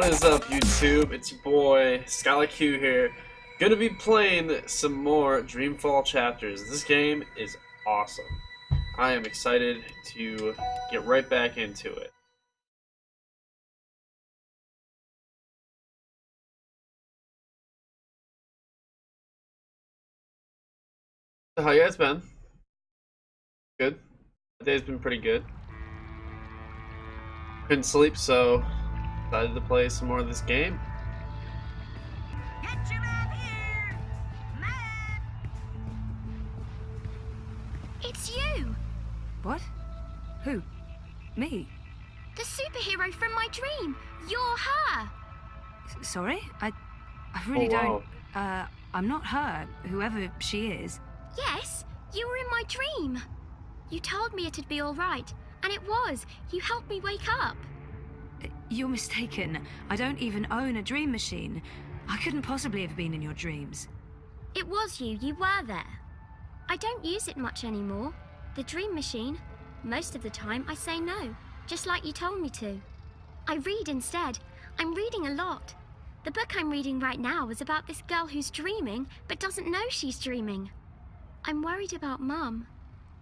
What is up, YouTube? It's your boy, Skylar Q here. Gonna be playing some more Dreamfall chapters. This game is awesome. I am excited to get right back into it. So how you guys been? Good? The day's been pretty good. Couldn't sleep, so decided to play some more of this game. Get your man here! Man! It's you! What? Who? Me? The superhero from my dream! You're her! Sorry? I really wow. don't... I'm not her, whoever she is. Yes, you were in my dream. You told me it'd be alright, and it was. You helped me wake up. You're mistaken. I don't even own a dream machine. I couldn't possibly have been in your dreams. It was you. You were there. I don't use it much anymore. The dream machine. Most of the time, I say no, just like you told me to. I read instead. I'm reading a lot. The book I'm reading right now is about this girl who's dreaming, but doesn't know she's dreaming. I'm worried about Mum.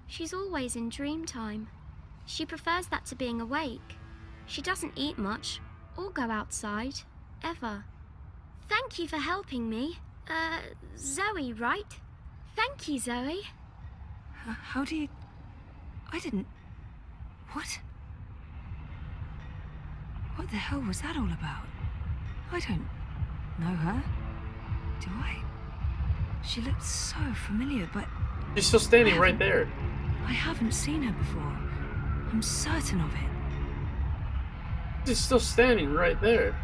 She's always in dream time. She prefers that to being awake. She doesn't eat much, or go outside, ever. Thank you for helping me. Zoe, right? Thank you, Zoe. How do you... I didn't... What? What the hell was that all about? I don't know her. Do I? She looked so familiar, but... She's still standing right there. I haven't seen her before. I'm certain of it. She's still standing right there.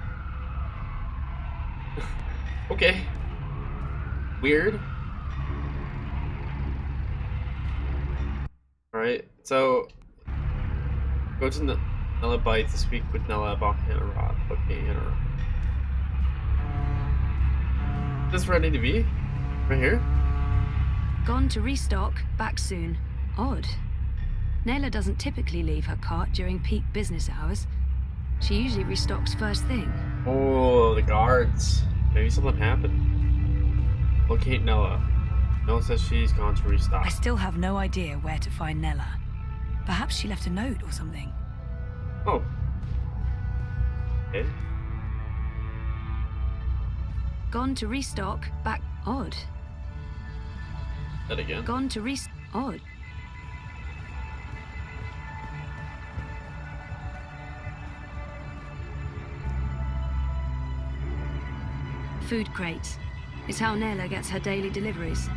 Okay. Weird. Alright, so go to Nella Bite to speak with Nella about Hannah Rod. Okay, Hannah Rod. Is this where I need to be? Right here? Gone to restock, back soon. Odd. Nayla doesn't typically leave her cart during peak business hours. She usually restocks first thing. Oh, the guards. Maybe something happened. Locate Nella. Nella says she's gone to restock. I still have no idea where to find Nella. Perhaps she left a note or something. Oh. Okay. Gone to restock, back... Odd. That again. Gone to Odd. Food crates. It's how Nayla gets her daily deliveries.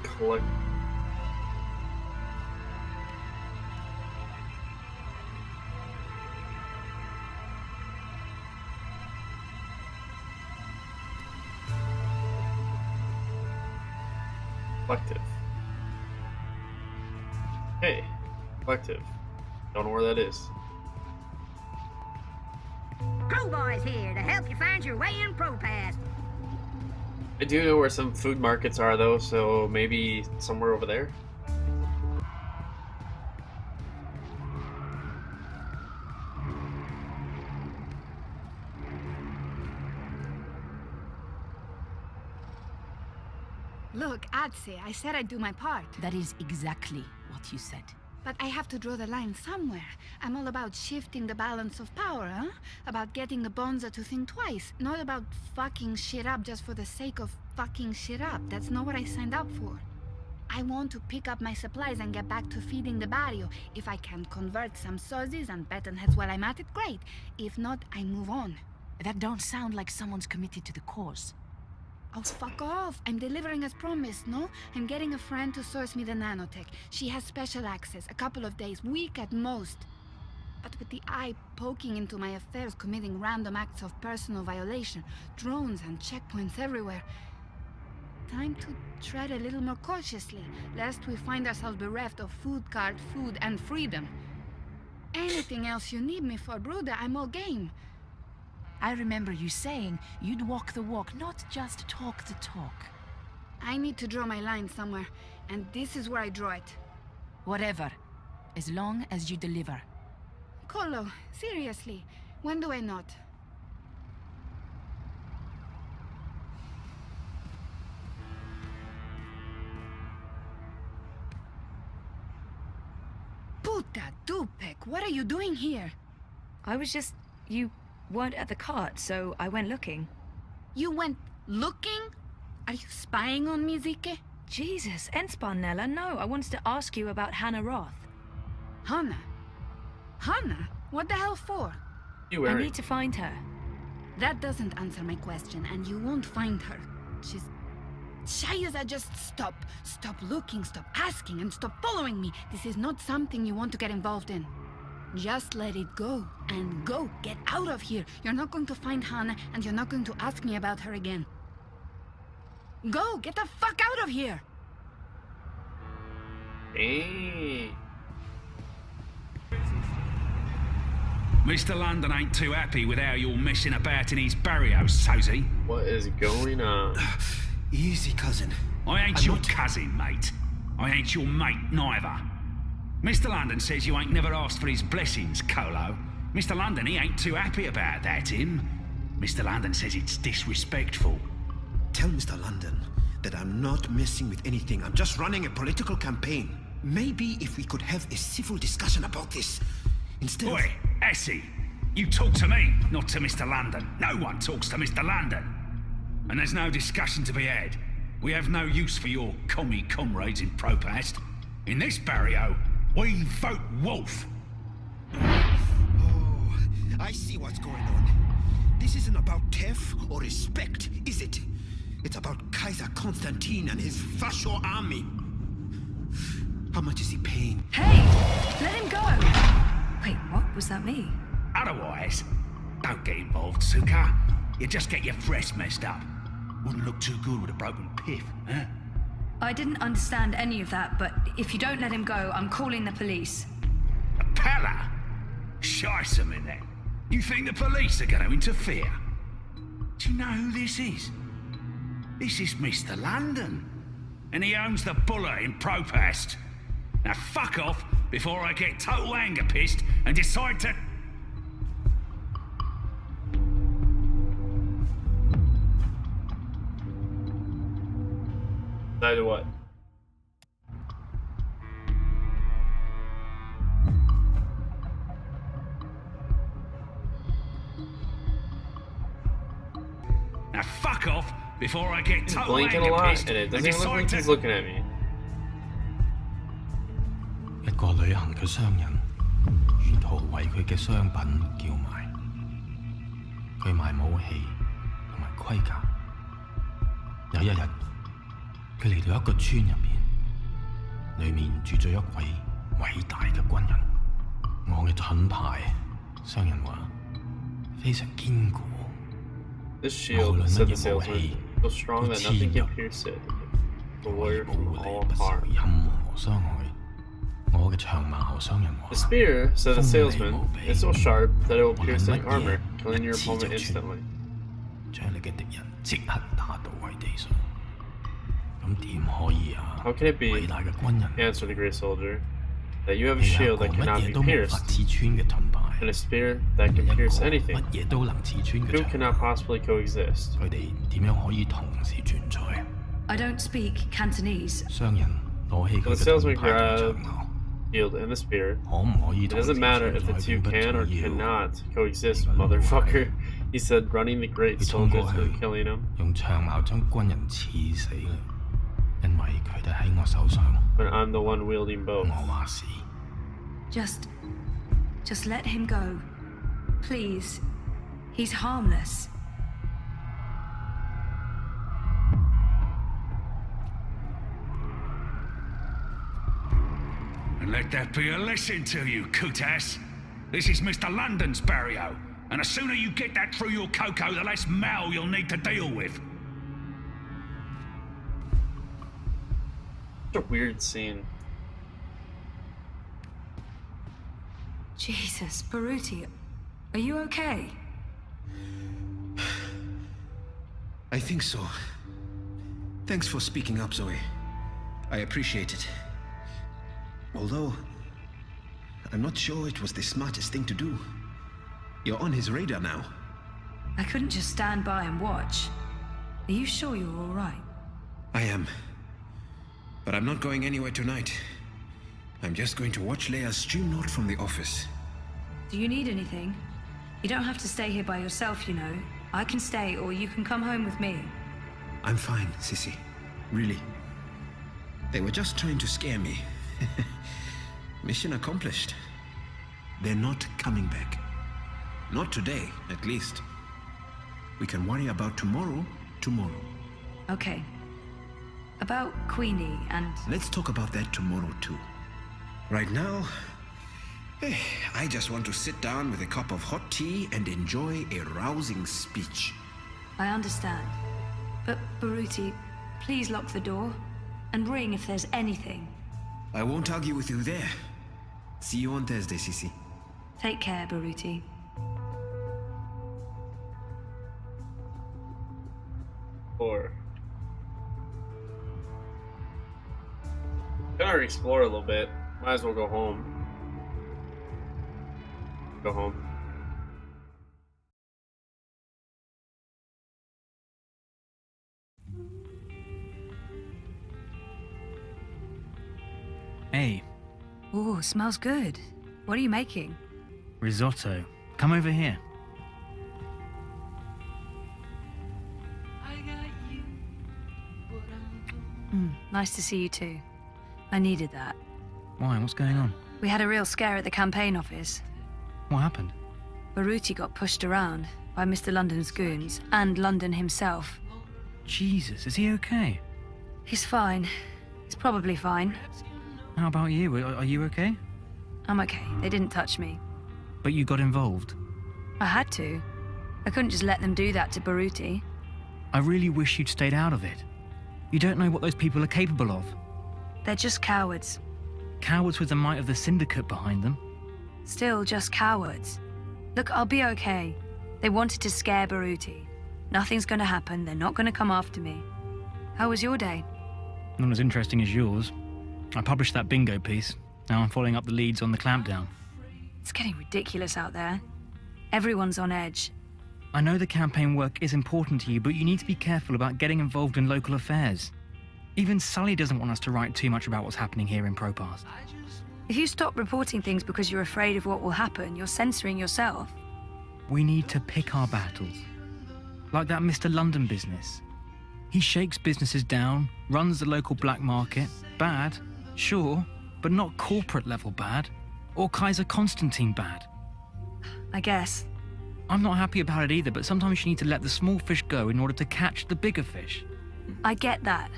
Collect. Collective. Hey, collective. Don't know where that is. Crowboy's here to help you find your way in ProPass. I do know where some food markets are though, so maybe somewhere over there. Look, Adse, I said I'd do my part. That is exactly what you said. But I have to draw the line somewhere. I'm all about shifting the balance of power, huh? About getting the Bonza to think twice. Not about fucking shit up just for the sake of fucking shit up. That's not what I signed up for. I want to pick up my supplies and get back to feeding the barrio. If I can convert some sozzies and baton heads while I'm at it, great. If not, I move on. That don't sound like someone's committed to the cause. Oh, fuck off. I'm delivering as promised, no? I'm getting a friend to source me the nanotech. She has special access, a couple of days, week at most. But with the eye poking into my affairs, committing random acts of personal violation, drones and checkpoints everywhere. Time to tread a little more cautiously, lest we find ourselves bereft of food card, food, and freedom. Anything else you need me for, Bruder, I'm all game. I remember you saying you'd walk the walk, not just talk the talk. I need to draw my line somewhere, and this is where I draw it. Whatever. As long as you deliver. Colo, seriously, when do I not? Puta Dupek, what are you doing here? I was just... You weren't at the cart, so I went looking. You went looking? Are you spying on me, Zike? Jesus, Ensparnella, no. I wanted to ask you about Hannah Roth. Hannah? Hannah? What the hell for? You I wearing? need to find her. That doesn't answer my question, and you won't find her. She's... Shayaza, just stop. Stop looking, stop asking, and stop following me. This is not something you want to get involved in. Just let it go, and go. Get out of here. You're not going to find Hannah, and you're not going to ask me about her again. Go! Get the fuck out of here! Hey. Mr. London ain't too happy with how you're messing about in his barrios, Sozy. What is going on? Easy, cousin. I ain't I'm your not- cousin, mate. I ain't your mate, neither. Mr. London says you ain't never asked for his blessings, Colo. Mr. London, he ain't too happy about that, him. Mr. London says it's disrespectful. Tell Mr. London that I'm not messing with anything. I'm just running a political campaign. Maybe if we could have a civil discussion about this instead of... Oi, Essie, you talk to me, not to Mr. London. No one talks to Mr. London. And there's no discussion to be had. We have no use for your commie comrades in Propast. In this barrio, we vote wolf. Oh, I see what's going on. This isn't about Tef or respect, is it? It's about Kaiser Constantine and his Fascio army. How much is he paying? Hey! Let him go! Wait, what? Was that me? Otherwise, don't get involved, Suka. You just get your fresh messed up. Wouldn't look too good with a broken piff, huh? I didn't understand any of that, but if you don't let him go, I'm calling the police. A palla? Shice 'em in there. You think the police are going to interfere? Do you know who this is? This is Mr. London. And he owns the Buller in Propast. Now fuck off before I get total anger pissed and decide to... Decide what? Now fuck off before I get He's total blinking a anger lot, pissed and it and doesn't even look decide like to... he's looking at me. 一個旅行嘅商人，沿途為佢嘅商品叫賣。佢賣武器同埋盔甲。有一日，佢嚟到一個村入邊，裡面住咗一位偉大嘅軍人。我嘅盾牌，商人話非常堅固。 This shield, said the salesman, so strong that nothing can pierce it. The warrior from all harm. 任何傷害。我嘅長矛商人話 The spear, said the salesman, is so sharp that it will pierce any armor, killing your opponent instantly. 將你嘅敵人即刻打倒喺地上。咁點可以啊？ How can it be, 偉大嘅軍人， answered the great soldier, that you have a 你有一 shield 個 that 乜 cannot 嘢 be 都無法 pierced, 刺穿嘅盾牌， and a spear that can 一個 pierce 乜 anything? 嘢都能刺穿嘅 Two 長 cannot 矛， possibly coexist. 佢哋點樣可以同時存在？ I don't speak Cantonese. 商人攞起 So 佢 the 嘅 salesman 盾牌同 grabbed 長矛， Shield and the spear. 可唔可以 It 同時 doesn't matter if the 存 two 在並不 can or 重要。 cannot coexist, motherfucker. He said, running the great soldiers and killing him. 用長矛將軍人刺死啦，因為佢哋喺我手上， But I'm the one wielding both. 我話事。 Just let him go. Please. He's harmless. And let that be a lesson to you, Kutas. This is Mr. London's barrio, and the sooner you get that through your cocoa, the less mal you'll need to deal with. Such a weird scene. Jesus, Baruti, are you okay? I think so. Thanks for speaking up, Zoe. I appreciate it. Although, I'm not sure it was the smartest thing to do. You're on his radar now. I couldn't just stand by and watch. Are you sure you're all right? I am. But I'm not going anywhere tonight. I'm just going to watch Leia's stream note from the office. Do you need anything? You don't have to stay here by yourself, you know. I can stay, or you can come home with me. I'm fine, Sissy. Really. They were just trying to scare me. Mission accomplished. They're not coming back. Not today, at least. We can worry about tomorrow, tomorrow. Okay. About Queenie and... Let's talk about that tomorrow, too. Right now, I just want to sit down with a cup of hot tea and enjoy a rousing speech. I understand. But, Baruti, please lock the door. And ring if there's anything. I won't argue with you there. See you on Thursday, Sissy. Take care, Baruti. Or gonna explore a little bit. Might as well go home. Go home. Hey, Ooh, smells good. What are you making? risotto. Come over here. Nice to see you too. I needed that. Why? What's going on? We had a real scare at the campaign office. What happened? Baruti got pushed around by Mr. London's goons, and London himself. Jesus, is he okay? He's fine. He's probably fine. How about you? Are you okay? I'm okay. They didn't touch me. But you got involved. I had to. I couldn't just let them do that to Baruti. I really wish you'd stayed out of it. You don't know what those people are capable of. They're just cowards. Cowards with the might of the Syndicate behind them. Still just cowards. Look, I'll be okay. They wanted to scare Baruti. Nothing's gonna happen. They're not gonna come after me. How was your day? Not as interesting as yours. I published that bingo piece. Now I'm following up the leads on the clampdown. It's getting ridiculous out there. Everyone's on edge. I know the campaign work is important to you, but you need to be careful about getting involved in local affairs. Even Sully doesn't want us to write too much about what's happening here in Propass. If you stop reporting things because you're afraid of what will happen, you're censoring yourself. We need to pick our battles. Like that Mr. London business. He shakes businesses down, runs the local black market. Bad, sure, but not corporate level bad. Or Kaiser Constantine bad. I guess. I'm not happy about it either, but sometimes you need to let the small fish go in order to catch the bigger fish. I get that.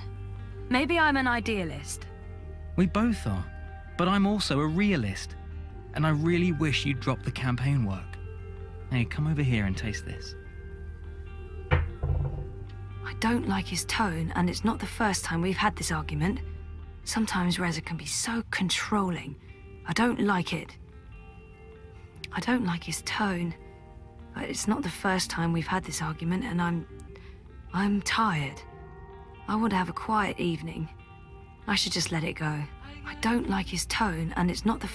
Maybe I'm an idealist. We both are, but I'm also a realist. And I really wish you'd drop the campaign work. Hey, come over here and taste this. I don't like his tone, and it's not the first time we've had this argument. Sometimes Reza can be so controlling. I don't like it. I don't like his tone. But it's not the first time we've had this argument, and I'm tired. I want to have a quiet evening. I should just let it go. I don't like his tone, and it's not the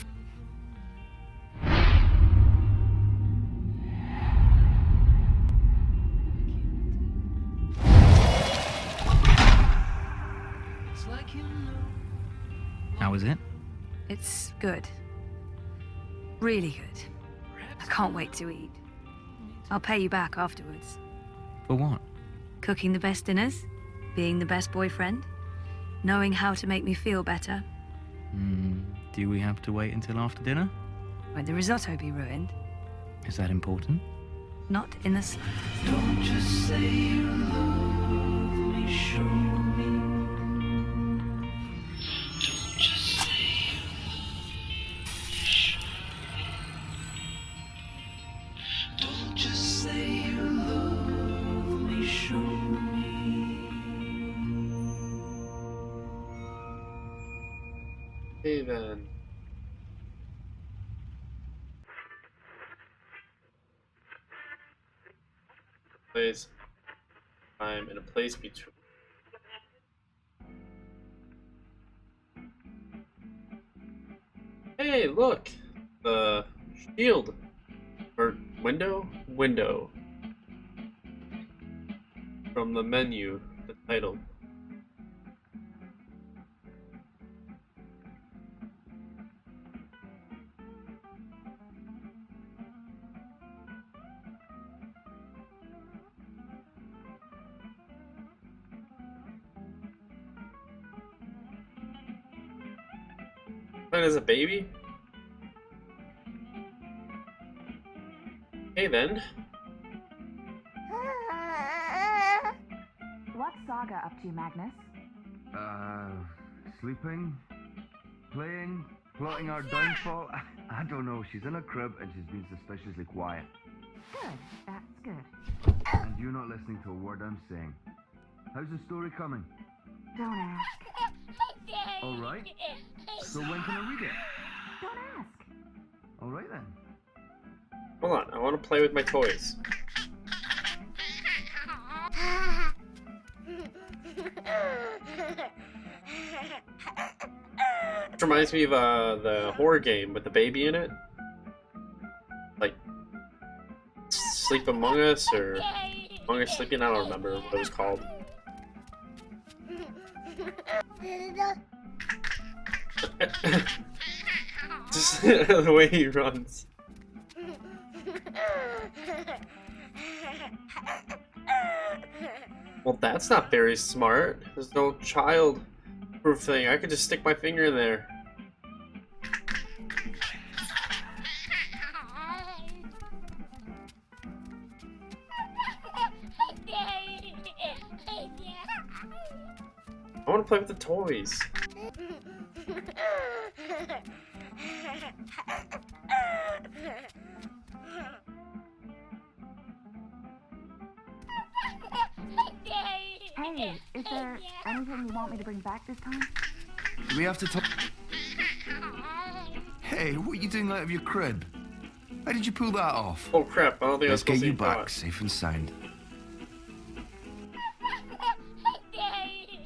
How was it? It's good. Really good. I can't wait to eat. I'll pay you back afterwards. For what? Cooking the best dinners, being the best boyfriend, knowing how to make me feel better. Do we have to wait until after dinner? Won't the risotto be ruined? Is that important? Not in the slightest. Don't just say you love me, show me. Don't just say you don't just say you love me, show me. Hey then. Place. I'm in a place between. Hey, look! The shield. Or window? Window. From the menu, the title. Playing as a baby? Hey then. What's Saga up to, Magnus? Sleeping, playing, plotting our downfall. I don't know. She's in a crib and she's been suspiciously quiet. Good, that's good. And you're not listening to a word I'm saying. How's the story coming? Don't ask. All right. So when can I read it? Don't ask. All right then. Hold on, I want to play with my toys. This reminds me of the horror game with the baby in it. Like Sleep Among Us or Among Us Sleeping, I don't remember what it was called. Just the way he runs. Well, that's not very smart. There's no child-proof thing. I could just stick my finger in there. I want to play with the toys. Hey, is there anything you want me to bring back this time? Do we have to talk? Hey, what are you doing out of your crib? How did you pull that off? Oh crap, I don't think I was Let's supposed get you to back, safe and sound.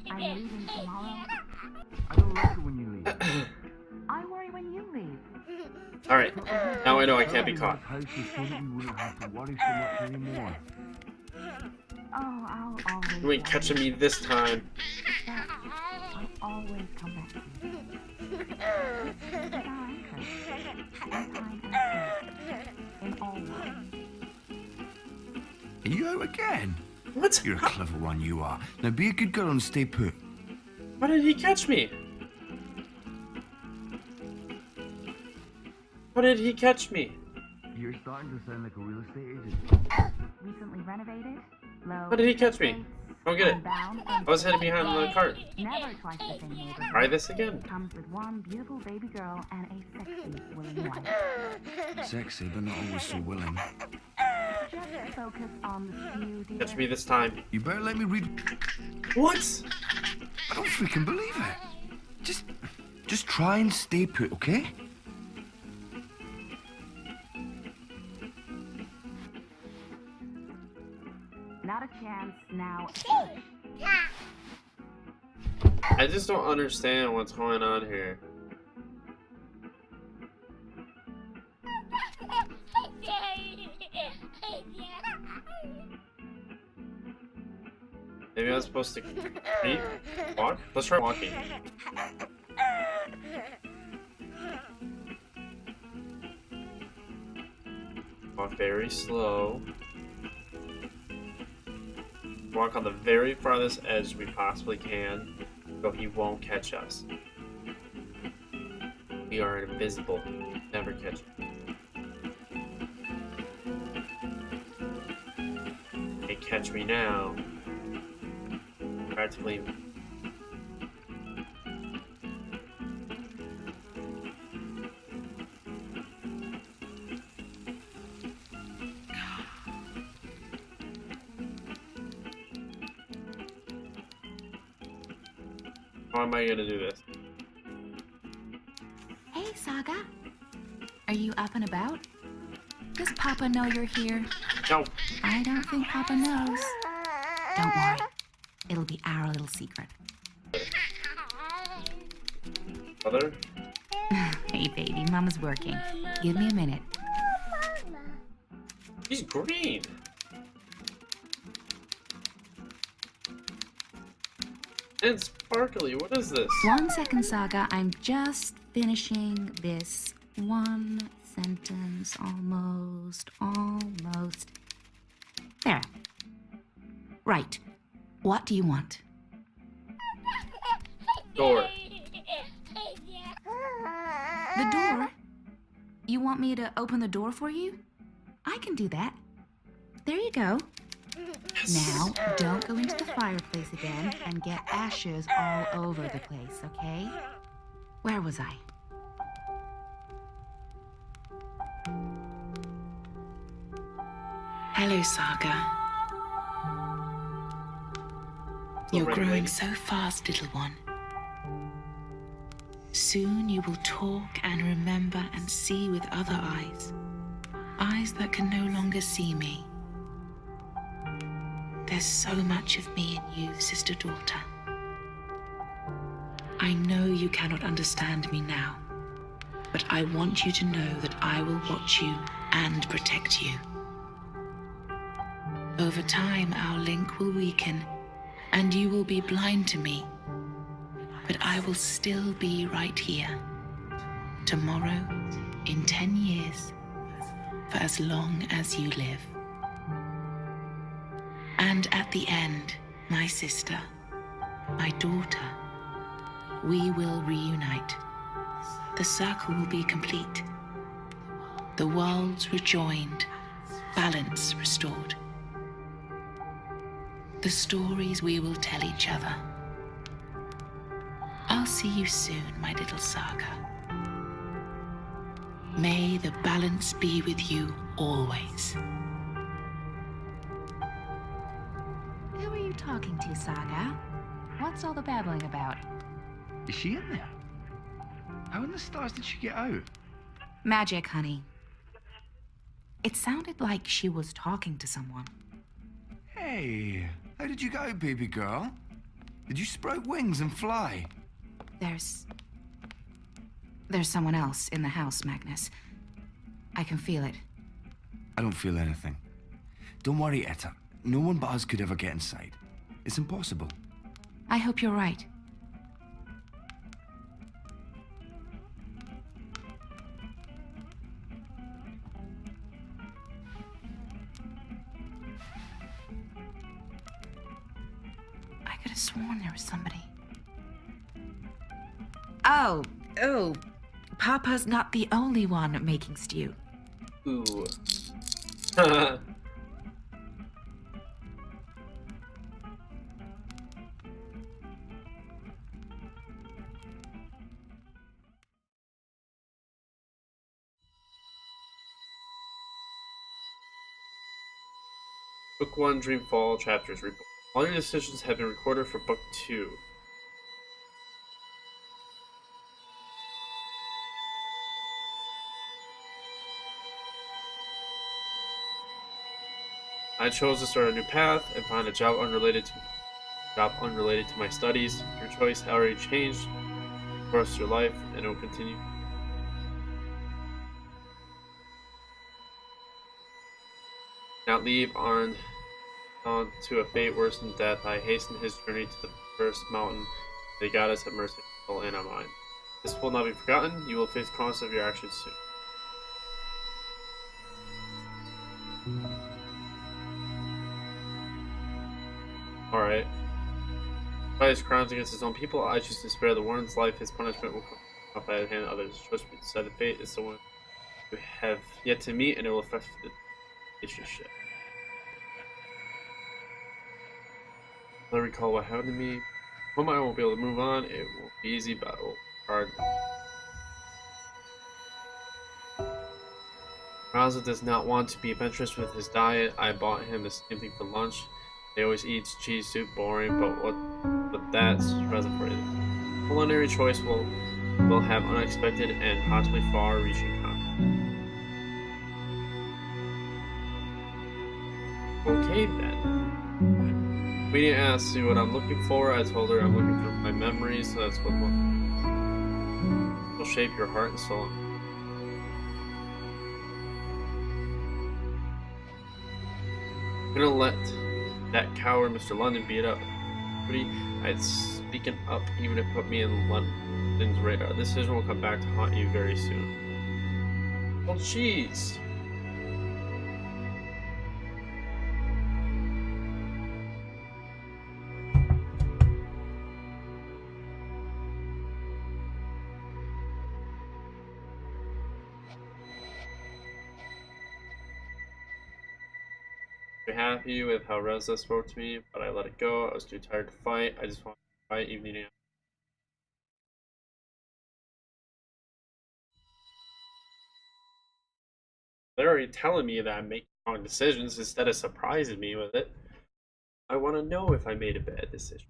I'm leaving tomorrow. I don't like it when you leave. I worry when you leave. Alright, now I know I can't be caught. House is so that we wouldn't have to worry so much anymore. Oh, I'll always. You ain't catching me this time. I'll always come back to you. In all ways. Are you out again? What? You're a clever one, you are. Now be a good girl and stay put. How did he catch me? How did he catch me? You're starting to sound like a real estate agent. Recently renovated. Low. How did he catch me? I don't get it. I was heading behind the cart. Never twice the same neighborhood. Try this again. Comes with one beautiful baby girl and a sexy, willing wife. Sexy, but not always so willing. Just focus on the few, dear. Catch me this time. You better let me read. What? I don't freaking believe it. Just try and stay put, okay? Not a chance now. I just don't understand what's going on here. Maybe I'm supposed to eat? Walk? Let's try walking. Walk very slow. Walk on the very farthest edge we possibly can, so he won't catch us. We are invisible. Never catch him. They catch me now. Practically. How am I gonna do this? Hey, Saga. Are you up and about? Does Papa know you're here? No. I don't think Papa knows. Don't worry. It'll be our little secret. Brother? Hey, baby, Mama's working. Give me a minute. He's green. And sparkly. What is this? 1 second, Saga. I'm just finishing this one sentence. Almost. There. Right. What do you want? Door. The door? You want me to open the door for you? I can do that. There you go. Now, don't go into the fireplace again and get ashes all over the place, okay? Where was I? Hello, Saga. You're growing so fast, little one. Soon you will talk and remember and see with other eyes. Eyes that can no longer see me. There's so much of me in you, sister-daughter. I know you cannot understand me now, but I want you to know that I will watch you and protect you. Over time, our link will weaken, and you will be blind to me. But I will still be right here. Tomorrow, in 10 years, for as long as you live. And at the end, my sister, my daughter, we will reunite. The circle will be complete. The worlds rejoined, balance restored. The stories we will tell each other. I'll see you soon, my little Saga. May the balance be with you always. Who are you talking to, Saga? What's all the babbling about? Is she in there? How in the stars did she get out? Magic, honey. It sounded like she was talking to someone. Hey, how did you go, baby girl? Did you sprout wings and fly? There's someone else in the house, Magnus. I can feel it. I don't feel anything. Don't worry, Etta. No one but us could ever get inside. It's impossible. I hope you're right. I could have sworn there was somebody. Oh, Papa's not the only one making stew. Ooh. Book 1, Dreamfall, Chapters Reborn. All your decisions have been recorded for Book 2. I chose to start a new path and find a job unrelated to my studies. Your choice has already changed the course of your life, and it will continue. Now leave on to a fate worse than death. I hasten his journey to the first mountain. The goddess have mercy on and on mine. This will not be forgotten. You will face the consequences of your actions soon. Alright. By his crimes against his own people, I choose to spare the warden's life. His punishment will come up by the hand of others. Trust me, decide the fate is the one you have yet to meet, and it will affect the relationship. I recall what happened to me. Home I won't be able to move on. It won't be easy, but it will be hard. Raza does not want to be adventurous with his diet. I bought him the same thing for lunch. He always eats cheese soup, boring, but that's Raza for you. Culinary choice will have unexpected and possibly far-reaching consequences. Okay then. We didn't ask me what I'm looking for. I told her I'm looking for my memories, so that's what. So will shape your heart and soul. I'm gonna let that coward Mr. London beat up. I'd speaking up even if it put me in London's radar. This decision will come back to haunt you very soon. Oh, jeez. Happy with how Reza spoke to me, but I let it go. I was too tired to fight. I just wanted to fight evening. They're already telling me that I'm making wrong decisions instead of surprising me with it. I want to know if I made a bad decision.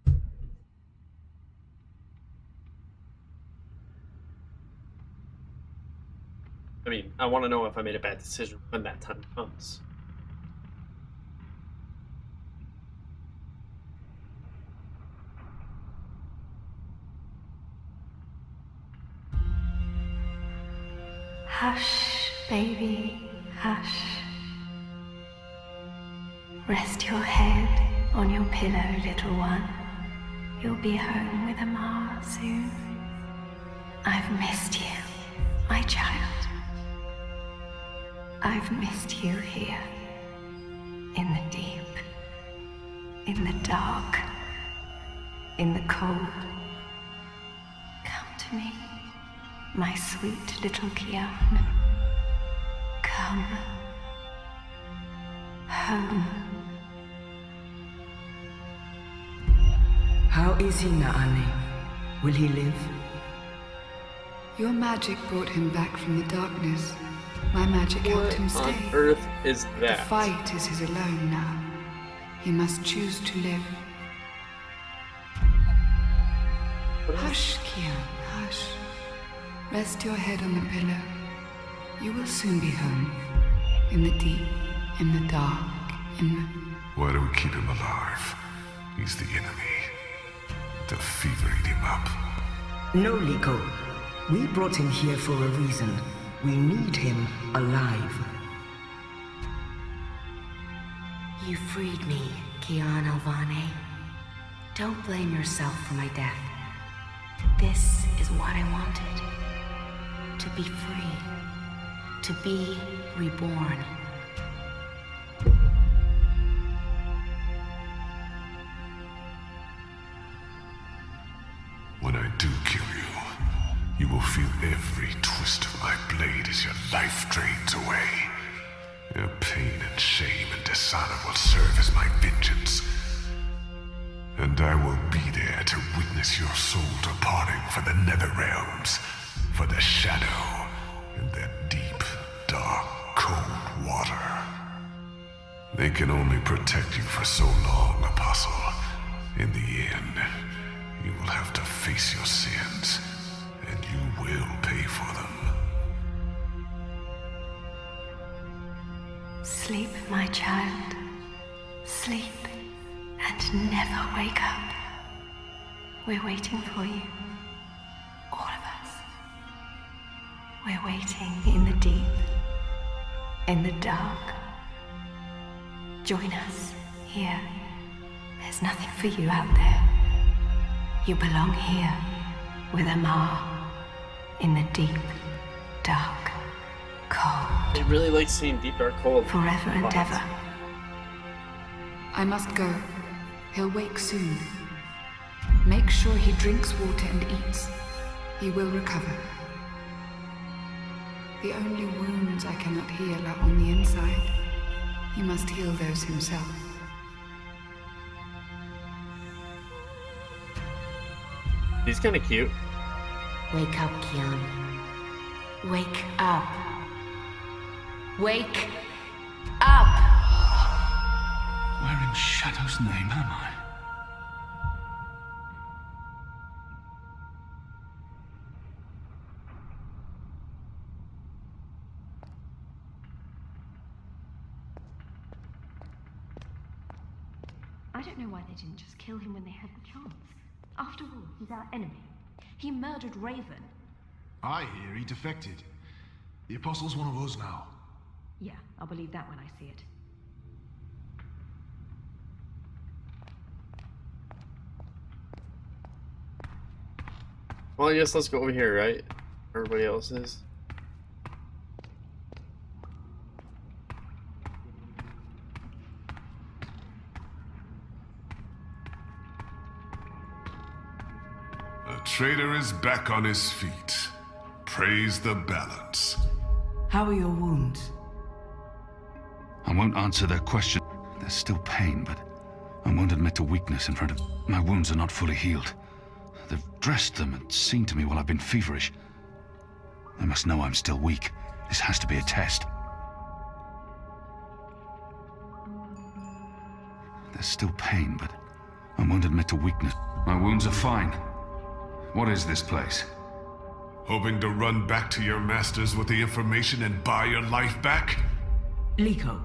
I mean, I want to know if I made a bad decision when that time comes. Hush, baby, hush. Rest your head on your pillow, little one. You'll be home with Amar soon. I've missed you, my child. I've missed you here, in the deep, in the dark, in the cold. Come to me, my sweet little Kian. Come home. How is he, Naani? Will he live? Your magic brought him back from the darkness. My magic helped him stay. What on earth is that? The fight is his alone now. He must choose to live. Hush, Kian, hush. Rest your head on the pillow. You will soon be home. In the deep, in the dark, in the... Why do we keep him alive? He's the enemy. The fever ate him up. No, Liko. We brought him here for a reason. We need him alive. You freed me, Kian Alvane. Don't blame yourself for my death. This is what I wanted. To be free. To be reborn. When I do kill you, you will feel every twist of my blade as your life drains away. Your pain and shame and dishonor will serve as my vengeance. And I will be there to witness your soul departing for the nether realms, for the shadow, and that deep, dark, cold water. They can only protect you for so long, Apostle. In the end, you will have to face your sins, and you will pay for them. Sleep, my child. Sleep, and never wake up. We're waiting for you. All of us. We're waiting in the deep, in the dark. Join us here. There's nothing for you out there. You belong here with Amar in the deep, dark, cold. They really like seeing deep, dark, cold. Forever and ever. I must go. He'll wake soon. Make sure he drinks water and eats. He will recover. The only wounds I cannot heal are on the inside. He must heal those himself. He's kind of cute. Wake up, Kian. Wake up. Wake up! Where in Shadow's name am I? I don't know why they didn't just kill him when they had the chance. After all, he's our enemy. He murdered Raven. I hear he defected. The Apostle's one of us now. Yeah, I'll believe that when I see it. Well, I guess let's go over here, right? Everybody else is. A traitor is back on his feet. Praise the balance. How are your wounds? I won't answer their question. There's still pain, but I won't admit to weakness in front of... My wounds are not fully healed. They've dressed them and seen to me while I've been feverish. They must know I'm still weak. This has to be a test. There's still pain, but I won't admit to weakness. My wounds are fine. What is this place? Hoping to run back to your masters with the information and buy your life back? Liko,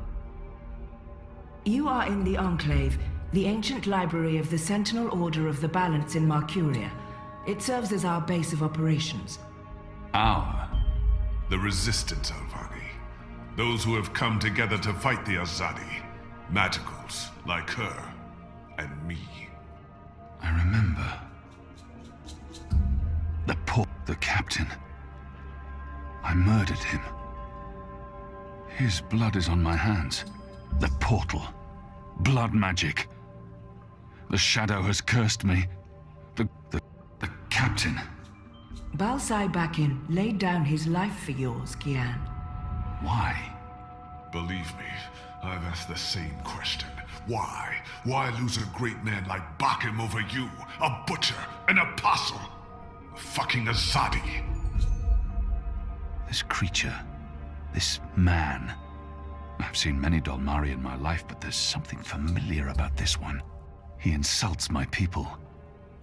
you are in the Enclave, the ancient library of the Sentinel Order of the Balance in Marcuria. It serves as our base of operations. Our? The Resistance, Alvani. Those who have come together to fight the Azadi. Magicals, like her, and me. I remember. The captain. I murdered him. His blood is on my hands. The portal. Blood magic. The shadow has cursed me. The captain. Balsai Bakin laid down his life for yours, Kian. Why? Believe me, I've asked the same question. Why? Why lose a great man like Bakim over you? A butcher, an apostle, a fucking Azadi. This creature, this man. I've seen many Dolmari in my life, but there's something familiar about this one. He insults my people.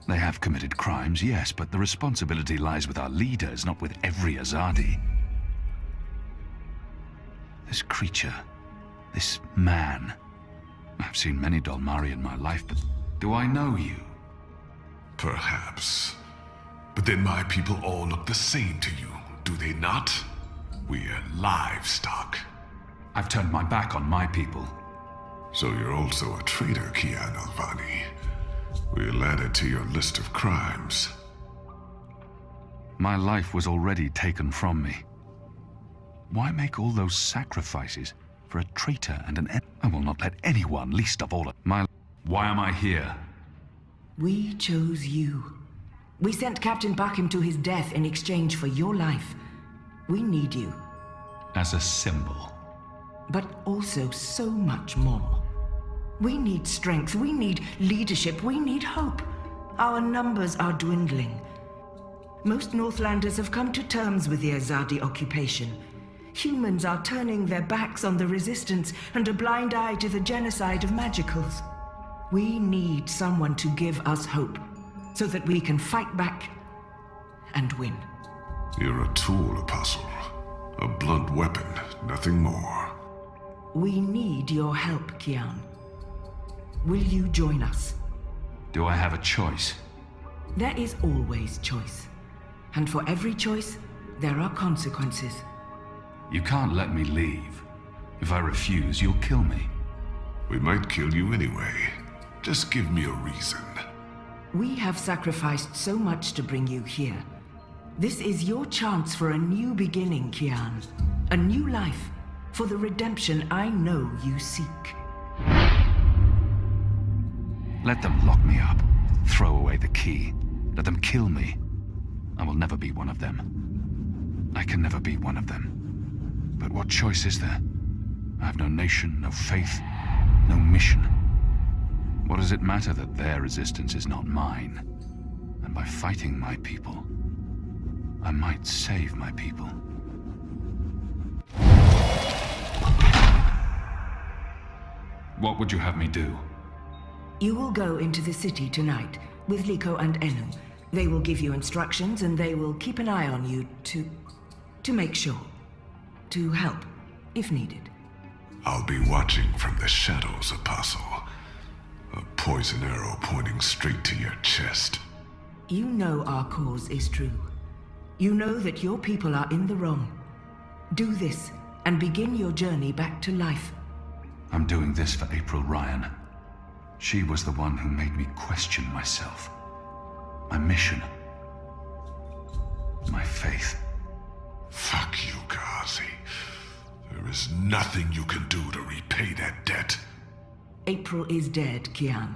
They have committed crimes, yes, but the responsibility lies with our leaders, not with every Azadi. This creature, this man. I've seen many Dolmari in my life, but do I know you? Perhaps. But then my people all look the same to you, do they not? We're livestock. I've turned my back on my people. So you're also a traitor, Kian Alvani. We'll add it to your list of crimes. My life was already taken from me. Why make all those sacrifices for a traitor and an I will not let anyone, least of all my... Why am I here? We chose you. We sent Captain Bakim to his death in exchange for your life. We need you. As a symbol. But also so much more. We need strength, we need leadership, we need hope. Our numbers are dwindling. Most Northlanders have come to terms with the Azadi occupation. Humans are turning their backs on the Resistance and a blind eye to the genocide of Magicals. We need someone to give us hope, so that we can fight back and win. You're a tool, Apostle. A blunt weapon, nothing more. We need your help, Kian. Will you join us? Do I have a choice? There is always choice. And for every choice, there are consequences. You can't let me leave. If I refuse, you'll kill me. We might kill you anyway. Just give me a reason. We have sacrificed so much to bring you here. This is your chance for a new beginning, Kian. A new life, for the redemption I know you seek. Let them lock me up. Throw away the key. Let them kill me. I will never be one of them. I can never be one of them. But what choice is there? I have no nation, no faith, no mission. What does it matter that their resistance is not mine? And by fighting my people, I might save my people. What would you have me do? You will go into the city tonight with Liko and Enu. They will give you instructions and they will keep an eye on you to make sure. To help, if needed. I'll be watching from the shadows, Apostle. A poison arrow pointing straight to your chest. You know our cause is true. You know that your people are in the wrong. Do this, and begin your journey back to life. I'm doing this for April Ryan. She was the one who made me question myself. My mission. My faith. Fuck you, Ghazi. There is nothing you can do to repay that debt. April is dead, Kian.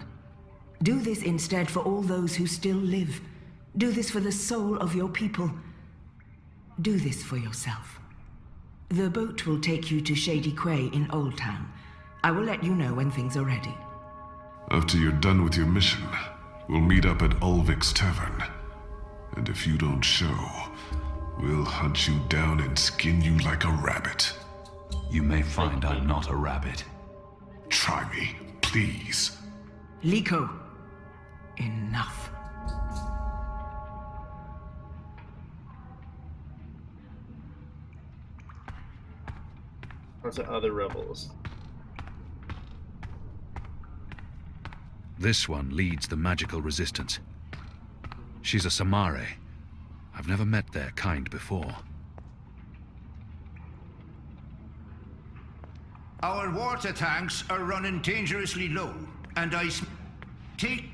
Do this instead for all those who still live. Do this for the soul of your people. Do this for yourself. The boat will take you to Shady Quay in Old Town. I will let you know when things are ready. After you're done with your mission, we'll meet up at Ulvik's Tavern. And if you don't show, we'll hunt you down and skin you like a rabbit. You may find I'm not a rabbit. Try me, please. Liko, enough. Onto other rebels. This one leads the magical resistance. She's a Samare. I've never met their kind before. Our water tanks are running dangerously low, and take...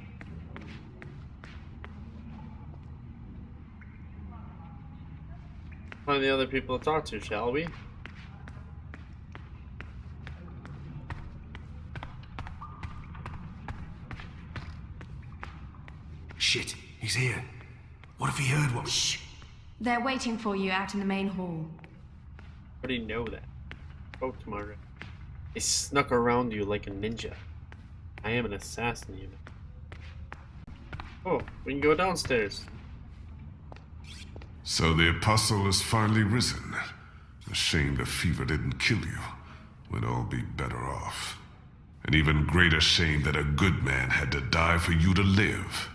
Find the other people to talk to, shall we? Shit, he's here. What if he heard what? Shh! They're waiting for you out in the main hall. How do you know that? Spoke to Margaret. I snuck around you like a ninja. I am an assassin, you know. Oh, we can go downstairs. So the Apostle has finally risen. A shame the fever didn't kill you. We'd all be better off. An even greater shame that a good man had to die for you to live.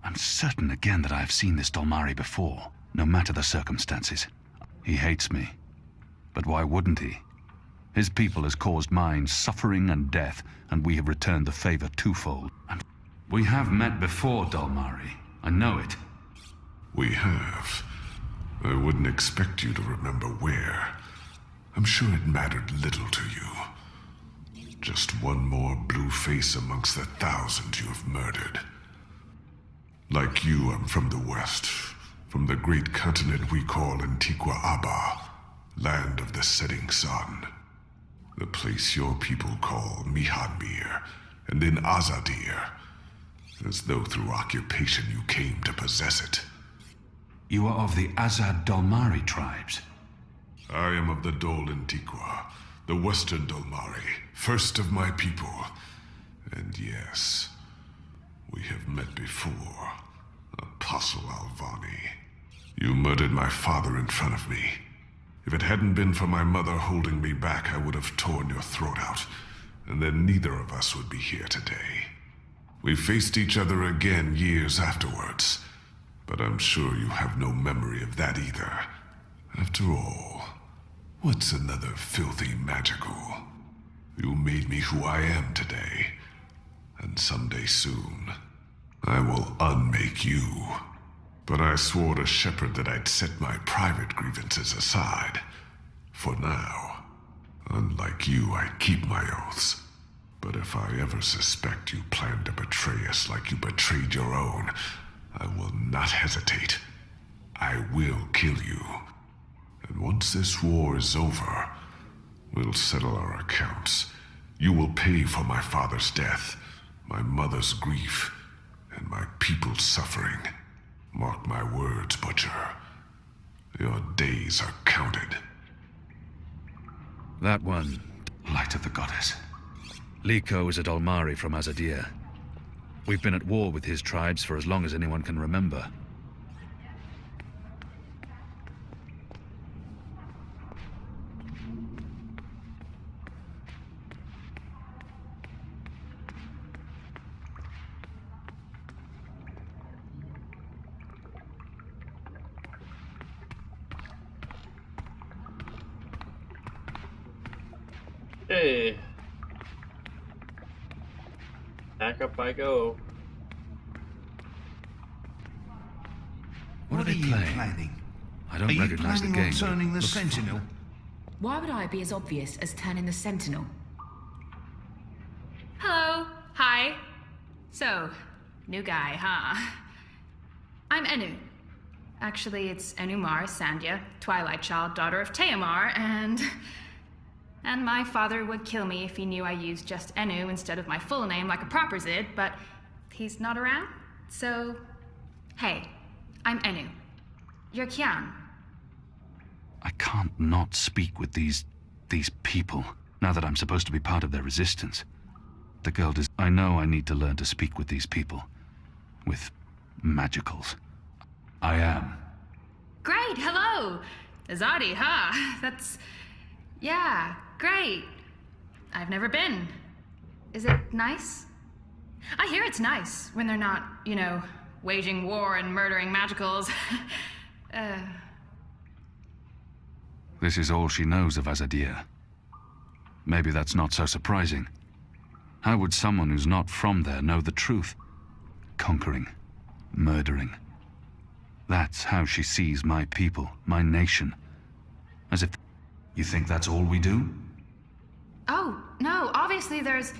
I'm certain again that I have seen this Dolmari before, no matter the circumstances. He hates me. But why wouldn't he? His people has caused mine suffering and death, and we have returned the favor twofold. We have met before, Dolmari. I know it. We have. I wouldn't expect you to remember where. I'm sure it mattered little to you. Just one more blue face amongst the thousands you have murdered. Like you, I'm from the West, from the great continent we call Antigua Aba, land of the setting sun. The place your people call Mihadmir, and then Azadir, as though through occupation you came to possess it. You are of the Azad Dolmari tribes? I am of the Dol Antigua, the Western Dolmari, first of my people. And yes, we have met before, Apostle Alvani. You murdered my father in front of me. If it hadn't been for my mother holding me back, I would have torn your throat out, and then neither of us would be here today. We faced each other again years afterwards, but I'm sure you have no memory of that either. After all, what's another filthy magical? You made me who I am today, and someday soon, I will unmake you. But I swore to Shepard that I'd set my private grievances aside. For now. Unlike you, I keep my oaths. But if I ever suspect you plan to betray us like you betrayed your own, I will not hesitate. I will kill you. And once this war is over, we'll settle our accounts. You will pay for my father's death, my mother's grief, and my people's suffering. Mark my words, Butcher. Your days are counted. That one, Light of the Goddess. Liko is a Dolmari from Azadir. We've been at war with his tribes for as long as anyone can remember. Hey. Back up I go. What are they you playing? planning? I don't Are you recognize the planning on game. turning the Looks Sentinel? Why would I be as obvious as turning the Sentinel? Hello. Hi. So, new guy, huh? I'm Enu. Actually, it's Enumar Sandhya, Twilight Child, daughter of Teomar, and my father would kill me if he knew I used just Enu instead of my full name like a proper Zid, but he's not around, so... Hey, I'm Enu. You're Kian. I can't not speak with these people, now that I'm supposed to be part of their resistance. The girl does... I know I need to learn to speak with these people. With magicals. I am. Great, hello! Azadi, huh? That's... Yeah, great. I've never been. Is it nice? I hear it's nice when they're not, you know, waging war and murdering magicals. This is all she knows of Azadir. Maybe that's not so surprising. How would someone who's not from there know the truth? Conquering, murdering. That's how she sees my people, my nation. As if... You think that's all we do? Oh, no, obviously there's,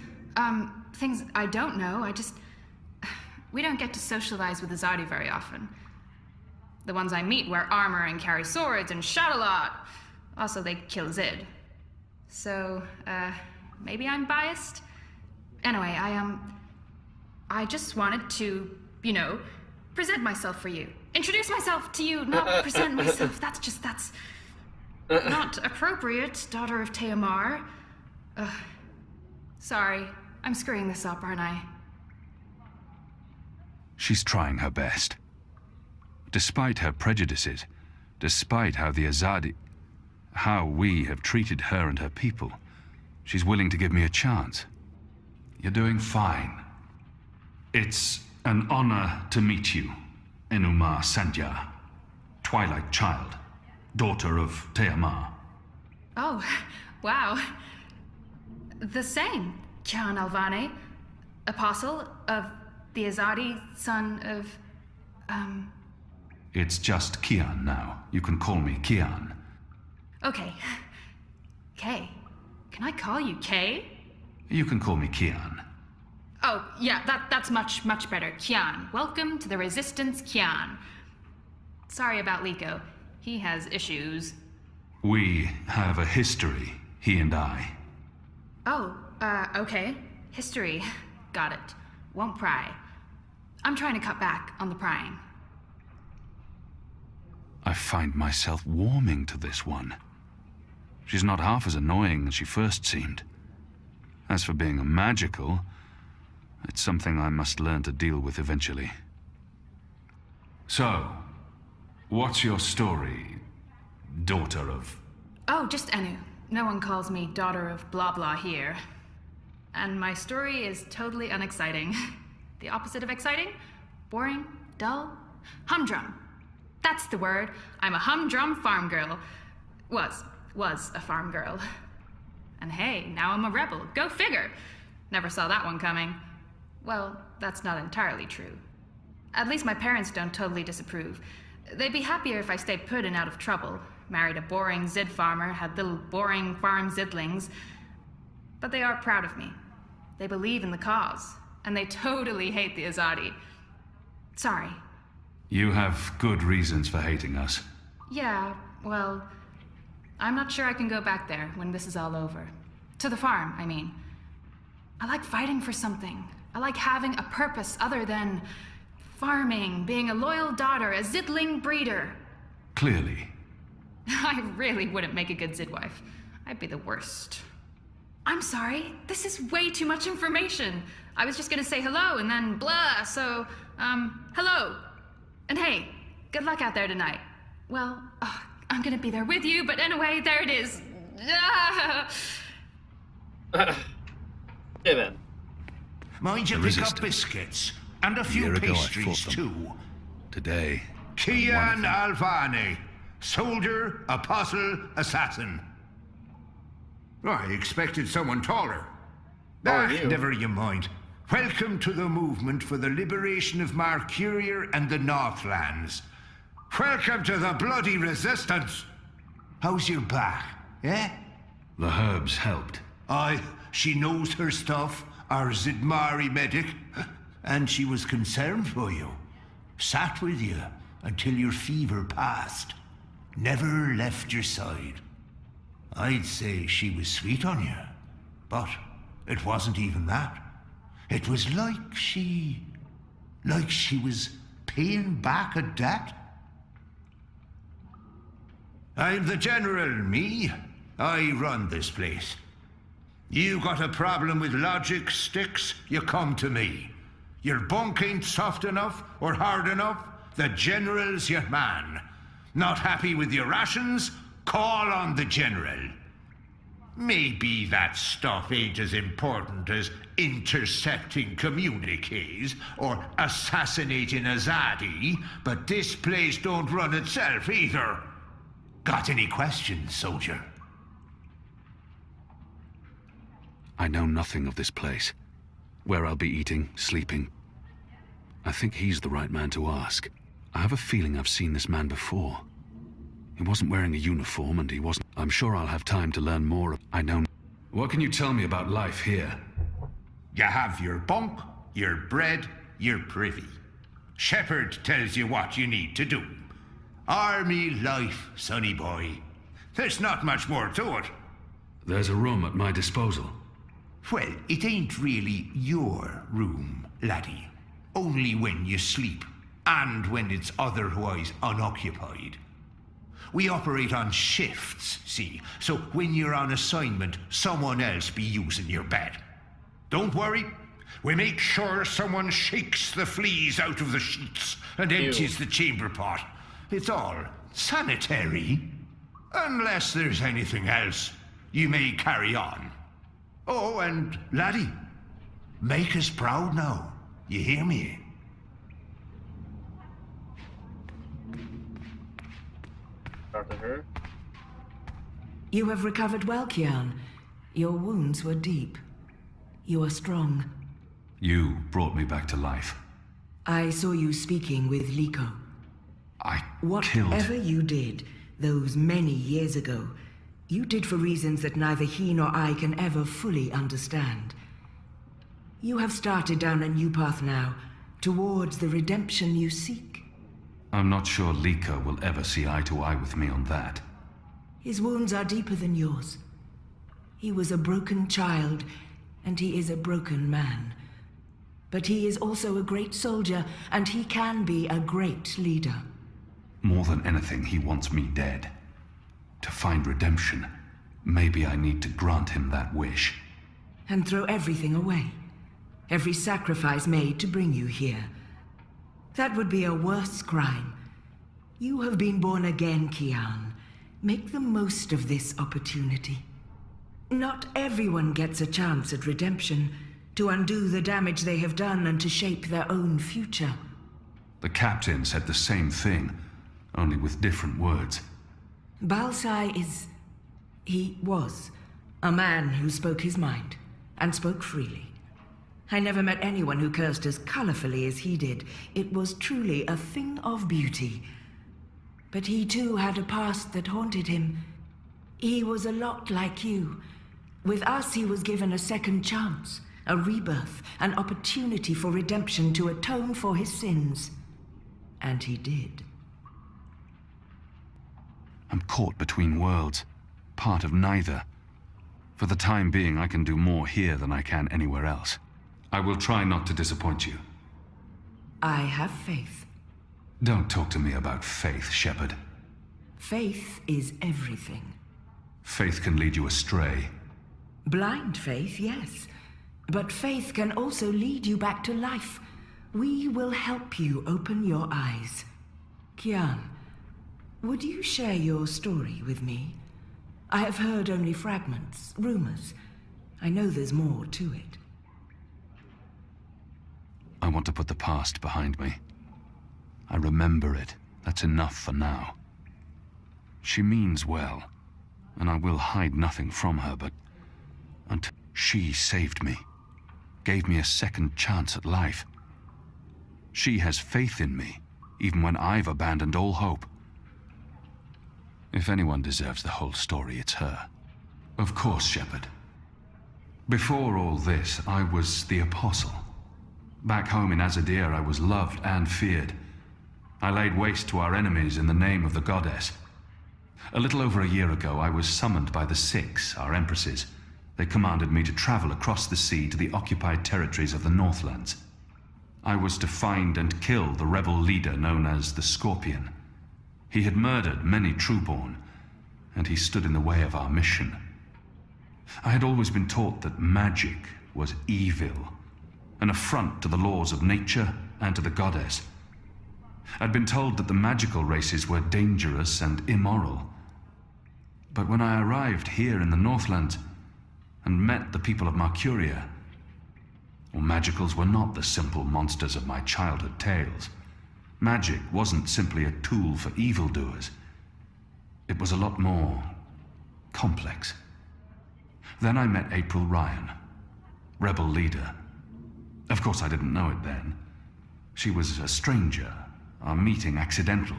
things I don't know. We don't get to socialize with Azadi very often. The ones I meet wear armor and carry swords and shout a lot. Also, they kill Zid. So, maybe I'm biased? Anyway, I just wanted to, you know, present myself for you. Introduce myself to you, not present myself. That's not appropriate, daughter of Teomar. Sorry, I'm screwing this up, aren't I? She's trying her best. Despite her prejudices, despite how we have treated her and her people, she's willing to give me a chance. You're doing fine. It's an honor to meet you, Enumar Sandhya, Twilight Child, daughter of Teomar. Oh, wow. The same, Kian Alvane, apostle of the Azadi, son of, It's just Kian now. You can call me Kian. Okay. Kay. Can I call you Kay? You can call me Kian. Oh, yeah, that's much better. Kian. Welcome to the Resistance, Kian. Sorry about Liko. He has issues. We have a history, he and I. Oh, okay. History. Got it. Won't pry. I'm trying to cut back on the prying. I find myself warming to this one. She's not half as annoying as she first seemed. As for being a magical, it's something I must learn to deal with eventually. So, what's your story, daughter of... Oh, just Enu. No one calls me daughter of blah blah here. And my story is totally unexciting. The opposite of exciting? Boring? Dull? Humdrum. That's the word. I'm a humdrum farm girl. Was a farm girl. And hey, now I'm a rebel. Go figure. Never saw that one coming. Well, that's not entirely true. At least my parents don't totally disapprove. They'd be happier if I stayed put and out of trouble. Married a boring Zid farmer, had little boring farm Zidlings. But they are proud of me. They believe in the cause. And they totally hate the Azadi. Sorry. You have good reasons for hating us. Yeah, well, I'm not sure I can go back there when this is all over. To the farm, I mean. I like fighting for something. I like having a purpose other than farming, being a loyal daughter, a Zidling breeder. Clearly. I really wouldn't make a good Zidwife. I'd be the worst. I'm sorry, this is way too much information. I was just gonna say hello and then blah, so, hello. And hey, good luck out there tonight. Well, I'm gonna be there with you, but anyway, there it is. Okay then. Mind you pick up biscuits, and a few pastries too. Today. Kian Alvane, soldier, apostle, assassin. I expected someone taller. Never you mind. Welcome to the movement for the liberation of Marcuria and the Northlands. Welcome to the bloody resistance. How's your back, eh? The herbs helped. Aye, she knows her stuff, our Zidmari medic, and she was concerned for you. Sat with you until your fever passed. Never left your side. I'd say she was sweet on you, but it wasn't even that. It was like she was paying back a debt. I'm the general, me. I run this place. You got a problem with logic, Sticks, you come to me. Your bunk ain't soft enough or hard enough, the general's your man. Not happy with your rations? Call on the general. Maybe that stuff ain't as important as intercepting communiques or assassinating Azadi, but this place don't run itself either. Got any questions, soldier? I know nothing of this place. Where I'll be eating, sleeping. I think he's the right man to ask. I have a feeling I've seen this man before. He wasn't wearing a uniform and he wasn't... I'm sure I'll have time to learn more. I know... What can you tell me about life here? You have your bunk, your bread, your privy. Shepherd tells you what you need to do. Army life, sonny boy. There's not much more to it. There's a room at my disposal. Well, it ain't really your room, laddie. Only when you sleep, and when it's otherwise unoccupied. We operate on shifts, see? So when you're on assignment, someone else be using your bed. Don't worry. We make sure someone shakes the fleas out of the sheets and empties the chamber pot. It's all sanitary. Unless there's anything else, you may carry on. Oh, and laddie, make us proud now. You hear me? Dr. Her? You have recovered well, Kian. Your wounds were deep. You are strong. You brought me back to life. I saw you speaking with Liko. Whatever you did those many years ago, you did for reasons that neither he nor I can ever fully understand. You have started down a new path now, towards the redemption you seek. I'm not sure Liko will ever see eye to eye with me on that. His wounds are deeper than yours. He was a broken child, and he is a broken man. But he is also a great soldier, and he can be a great leader. More than anything, he wants me dead. To find redemption, maybe I need to grant him that wish. And throw everything away. Every sacrifice made to bring you here. That would be a worse crime. You have been born again, Kian. Make the most of this opportunity. Not everyone gets a chance at redemption, to undo the damage they have done and to shape their own future. The captain said the same thing, only with different words. Balsai he was a man who spoke his mind, and spoke freely. I never met anyone who cursed as colorfully as he did. It was truly a thing of beauty. But he too had a past that haunted him. He was a lot like you. With us, he was given a second chance, a rebirth, an opportunity for redemption to atone for his sins. And he did. I'm caught between worlds, part of neither. For the time being, I can do more here than I can anywhere else. I will try not to disappoint you. I have faith. Don't talk to me about faith, Shepherd. Faith is everything. Faith can lead you astray. Blind faith, yes. But faith can also lead you back to life. We will help you open your eyes. Kian, would you share your story with me? I have heard only fragments, rumors. I know there's more to it. I want to put the past behind me. I remember it. That's enough for now. She means well, and I will hide nothing from her, but until she saved me, gave me a second chance at life. She has faith in me, even when I've abandoned all hope. If anyone deserves the whole story, it's her. Of course, Shepard. Before all this, I was the Apostle. Back home in Azadir, I was loved and feared. I laid waste to our enemies in the name of the goddess. A little over a year ago, I was summoned by the Six, our empresses. They commanded me to travel across the sea to the occupied territories of the Northlands. I was to find and kill the rebel leader known as the Scorpion. He had murdered many Trueborn, and he stood in the way of our mission. I had always been taught that magic was evil, an affront to the laws of nature and to the goddess. I'd been told that the magical races were dangerous and immoral. But when I arrived here in the Northlands and met the people of Mercuria, well, magicals were not the simple monsters of my childhood tales. Magic wasn't simply a tool for evildoers. It was a lot more complex. Then I met April Ryan, rebel leader. Of course, I didn't know it then. She was a stranger, our meeting accidental.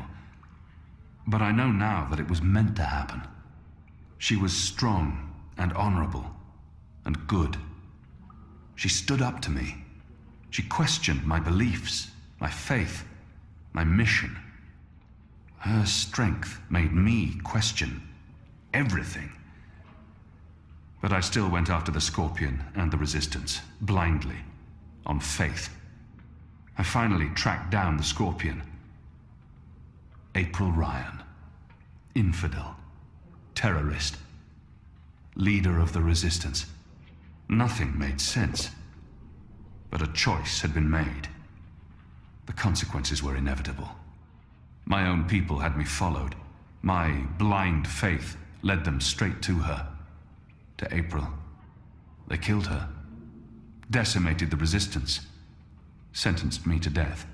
But I know now that it was meant to happen. She was strong and honorable and good. She stood up to me. She questioned my beliefs, my faith, my mission. Her strength made me question everything. But I still went after the Scorpion and the Resistance, blindly, on faith. I finally tracked down the Scorpion. April Ryan, infidel, terrorist, leader of the Resistance. Nothing made sense, but a choice had been made. The consequences were inevitable. My own people had me followed. My blind faith led them straight to her, to April. They killed her, decimated the Resistance, sentenced me to death.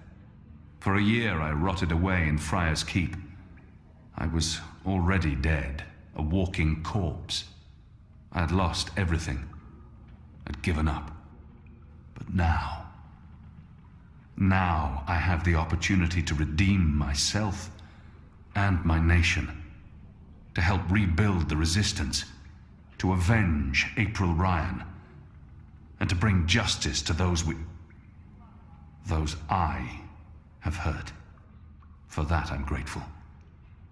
For a year I rotted away in Friar's Keep. I was already dead, a walking corpse. I had lost everything. I'd given up. But now I have the opportunity to redeem myself and my nation, to help rebuild the Resistance, to avenge April Ryan, and to bring justice to those I have hurt. For that I'm grateful.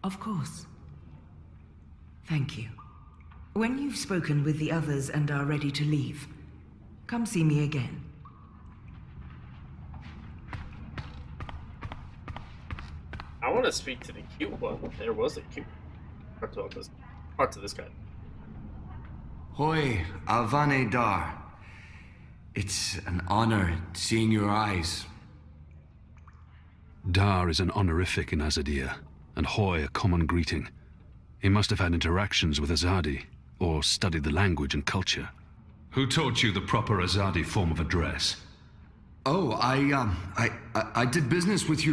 Of course. Thank you. When you've spoken with the others and are ready to leave, come see me again. I want to speak to the cute one. There was a cute part to this guy. Hoi, Alvane Dar. It's an honor seeing your eyes. Dar is an honorific in Azadir, and Hoy a common greeting. He must have had interactions with Azadi, or studied the language and culture. Who taught you the proper Azadi form of address? Oh, I did business with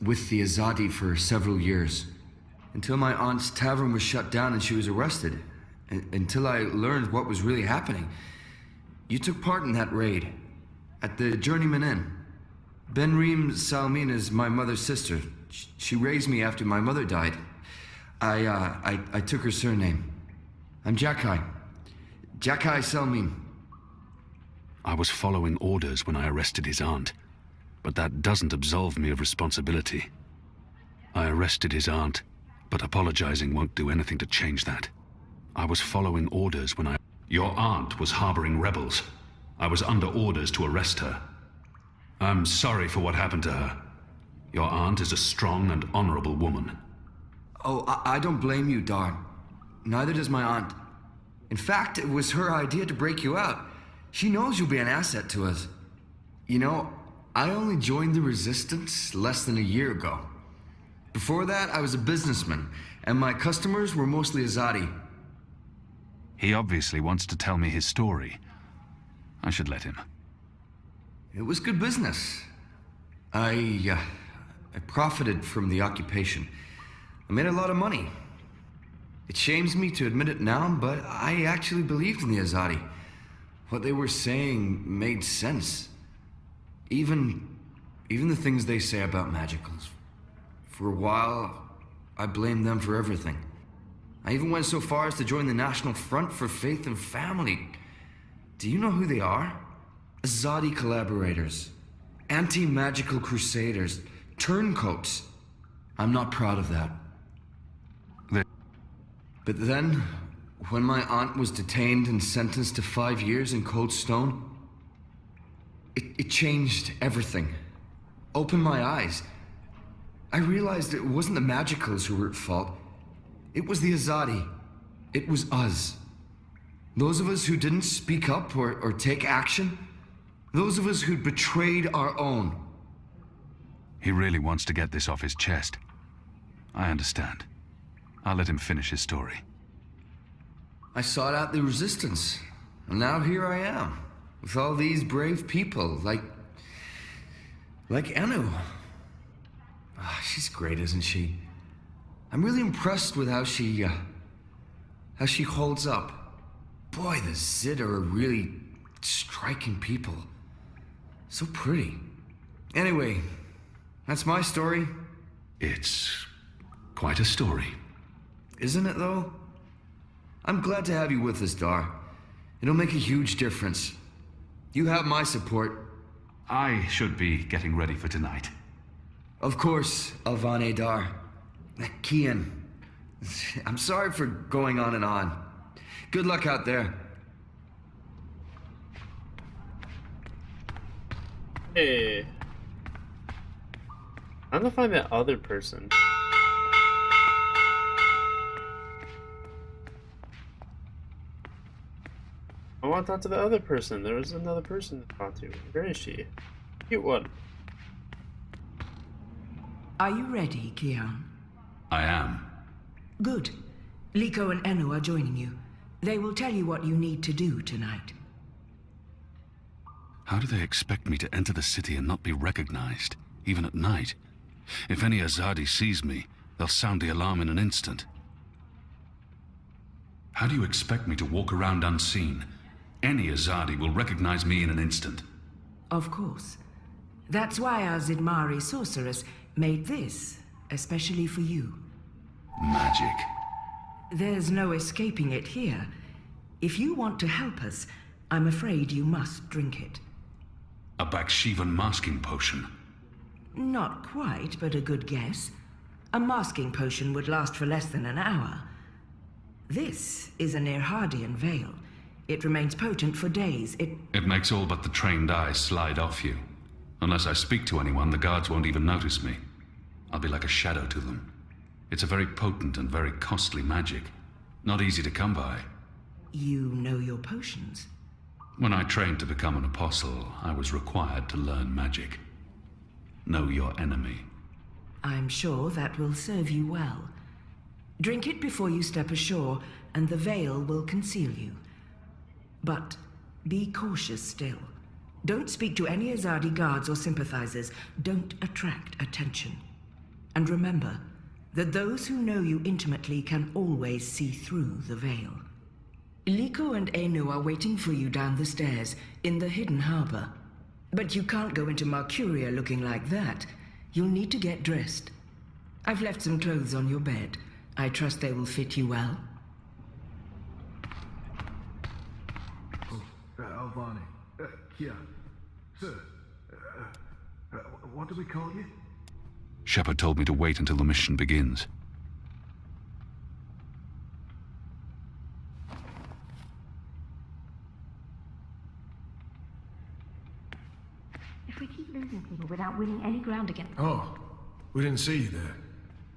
with the Azadi for several years. Until my aunt's tavern was shut down and she was arrested. Until I learned what was really happening. You took part in that raid. At the Journeyman Inn. Benreem Salmin is my mother's sister. She raised me after my mother died. I took her surname. I'm Jakai. Jakai Salmin. I was following orders when I arrested his aunt, but that doesn't absolve me of responsibility. I arrested his aunt, but apologizing won't do anything to change that. I was following orders when Your aunt was harboring rebels. I was under orders to arrest her. I'm sorry for what happened to her. Your aunt is a strong and honorable woman. Oh, I don't blame you, Dar. Neither does my aunt. In fact, it was her idea to break you out. She knows you'll be an asset to us. You know, I only joined the Resistance less than a year ago. Before that, I was a businessman, and my customers were mostly Azadi. He obviously wants to tell me his story. I should let him. It was good business. I profited from the occupation. I made a lot of money. It shames me to admit it now, but I actually believed in the Azadi. What they were saying made sense. Even Even the things they say about magicals. For a while, I blamed them for everything. I even went so far as to join the National Front for Faith and Family. Do you know who they are? Azadi collaborators. Anti-magical crusaders. Turncoats. I'm not proud of that. But then, when my aunt was detained and sentenced to 5 years in Cold Stone, it changed everything. Opened my eyes. I realized it wasn't the magicals who were at fault. It was the Azadi. It was us. Those of us who didn't speak up or take action. Those of us who'd betrayed our own. He really wants to get this off his chest. I understand. I'll let him finish his story. I sought out the resistance, and now here I am, with all these brave people, like Enu. She's great, isn't she? I'm really impressed with how she holds up. Boy, the Zid are really striking people. So pretty. Anyway, that's my story. It's quite a story. Isn't it, though? I'm glad to have you with us, Dar. It'll make a huge difference. You have my support. I should be getting ready for tonight. Of course, Alvane Dar. Kian, I'm sorry for going on and on. Good luck out there. Hey. I'm gonna find that other person. I want to talk to the other person. There was another person to talk to. Where is she? Cute one. Are you ready, Kian? I am. Good. Liko and Enu are joining you. They will tell you what you need to do tonight. How do they expect me to enter the city and not be recognized, even at night? If any Azadi sees me, they'll sound the alarm in an instant. How do you expect me to walk around unseen? Any Azadi will recognize me in an instant. Of course. That's why our Zidmari sorceress made this, especially for you. Magic. There's no escaping it here. If you want to help us, I'm afraid you must drink it. A Bakshivan masking potion. Not quite, but a good guess. A masking potion would last for less than an hour. This is an Irhadian veil. It remains potent for days. It makes all but the trained eyes slide off you. Unless I speak to anyone, the guards won't even notice me. I'll be like a shadow to them. It's a very potent and very costly magic. Not easy to come by. You know your potions? When I trained to become an apostle, I was required to learn magic. Know your enemy. I'm sure that will serve you well. Drink it before you step ashore, and the veil will conceal you. But be cautious still. Don't speak to any Azadi guards or sympathizers. Don't attract attention. And remember that those who know you intimately can always see through the veil. Liko and Enu are waiting for you down the stairs in the hidden harbor. But you can't go into Mercuria looking like that. You'll need to get dressed. I've left some clothes on your bed. I trust they will fit you well. Alvane. Kia. Sir. What do we call you? Shepard told me to wait until the mission begins. If we keep losing people without winning any ground again. Oh, we didn't see you there.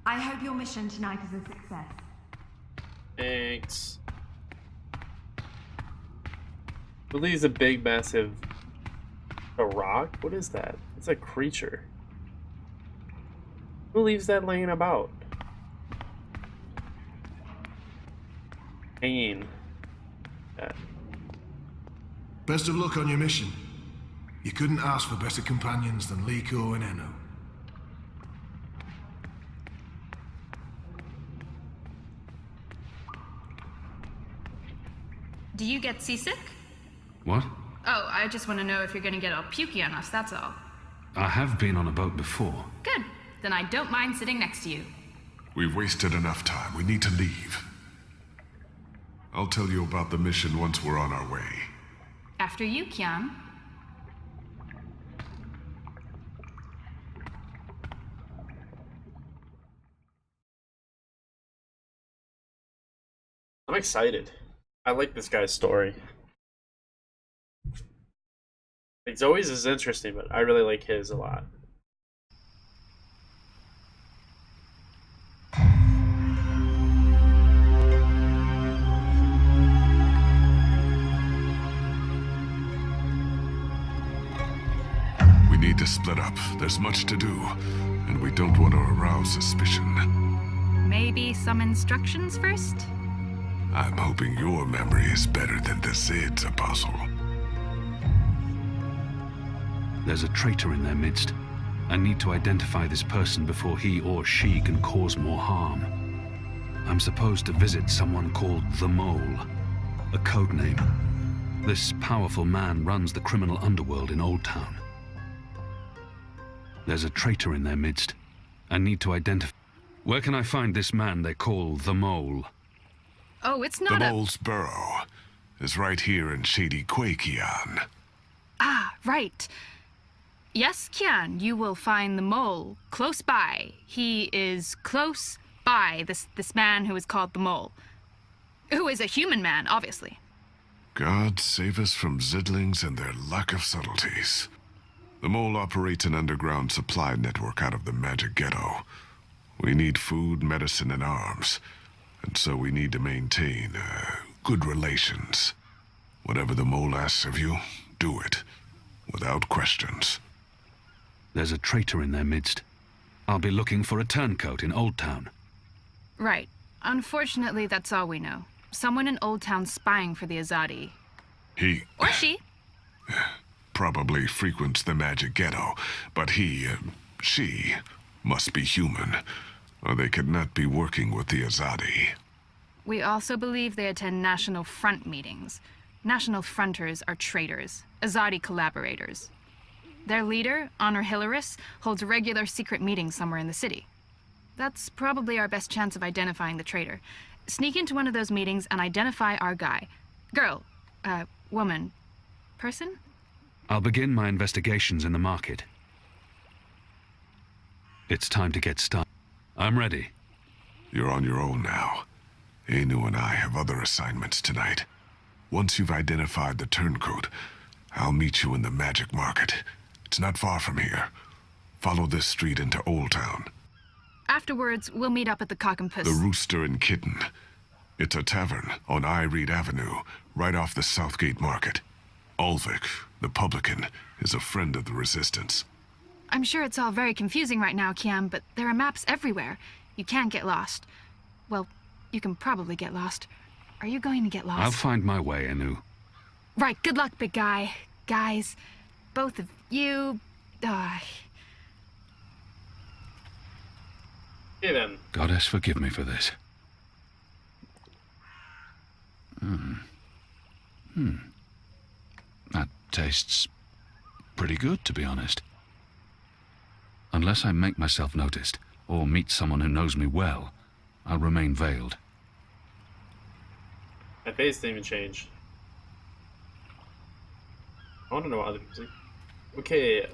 I hope your mission tonight is a success. Thanks. Believes a big, massive... A rock? What is that? It's a creature. Who leaves that laying about? Pain. Best of luck on your mission. You couldn't ask for better companions than Liko and Enu. Do you get seasick? What? Oh, I just want to know if you're gonna get all pukey on us, that's all. I have been on a boat before. Good. Then I don't mind sitting next to you. We've wasted enough time. We need to leave. I'll tell you about the mission once we're on our way. After you, Kian. I'm excited. I like this guy's story. It's always is interesting, but I really like his a lot. We need to split up. There's much to do, and we don't want to arouse suspicion. Maybe some instructions first? I'm hoping your memory is better than the Zid's, Apostle. There's a traitor in their midst. I need to identify this person before he or she can cause more harm. I'm supposed to visit someone called the Mole, a code name. This powerful man runs the criminal underworld in Old Town. There's a traitor in their midst. I need to identify... Where can I find this man they call the Mole? Oh, it's not The Mole's burrow is right here in Shady Quay, Kian. Ah, right. Yes, Kian, you will find the Mole close by. He is close by, this man who is called the Mole. Who is a human man, obviously. God save us from Zidlings and their lack of subtleties. The Mole operates an underground supply network out of the Magic Ghetto. We need food, medicine, and arms. And so we need to maintain good relations. Whatever the Mole asks of you, do it. Without questions. There's a traitor in their midst. I'll be looking for a turncoat in Old Town. Right. Unfortunately, that's all we know. Someone in Old Town spying for the Azadi. He... Or she. Probably frequents the Magic Ghetto, but she must be human, or they could not be working with the Azadi. We also believe they attend National Front meetings. National Fronters are traitors, Azadi collaborators. Their leader, Honor Hilaris, holds regular secret meetings somewhere in the city. That's probably our best chance of identifying the traitor. Sneak into one of those meetings and identify our guy. Girl, woman, person? I'll begin my investigations in the market. It's time to get started. I'm ready. You're on your own now. Anu and I have other assignments tonight. Once you've identified the turncoat, I'll meet you in the Magic Market. It's not far from here. Follow this street into Old Town. Afterwards, we'll meet up at the Cock and Puss. The Rooster and Kitten. It's a tavern on I Reed Avenue, right off the Southgate Market. Ulvik, the publican, is a friend of the Resistance. I'm sure it's all very confusing right now, Kiam, but there are maps everywhere. You can't get lost. Well, you can probably get lost. Are you going to get lost? I'll find my way, Anu. Right, good luck, big guy. Guys, both of you... Okay then. Goddess, forgive me for this. That tastes pretty good, to be honest. Unless I make myself noticed, or meet someone who knows me well, I'll remain veiled. My face didn't even change. I want to know what other people say. Okay.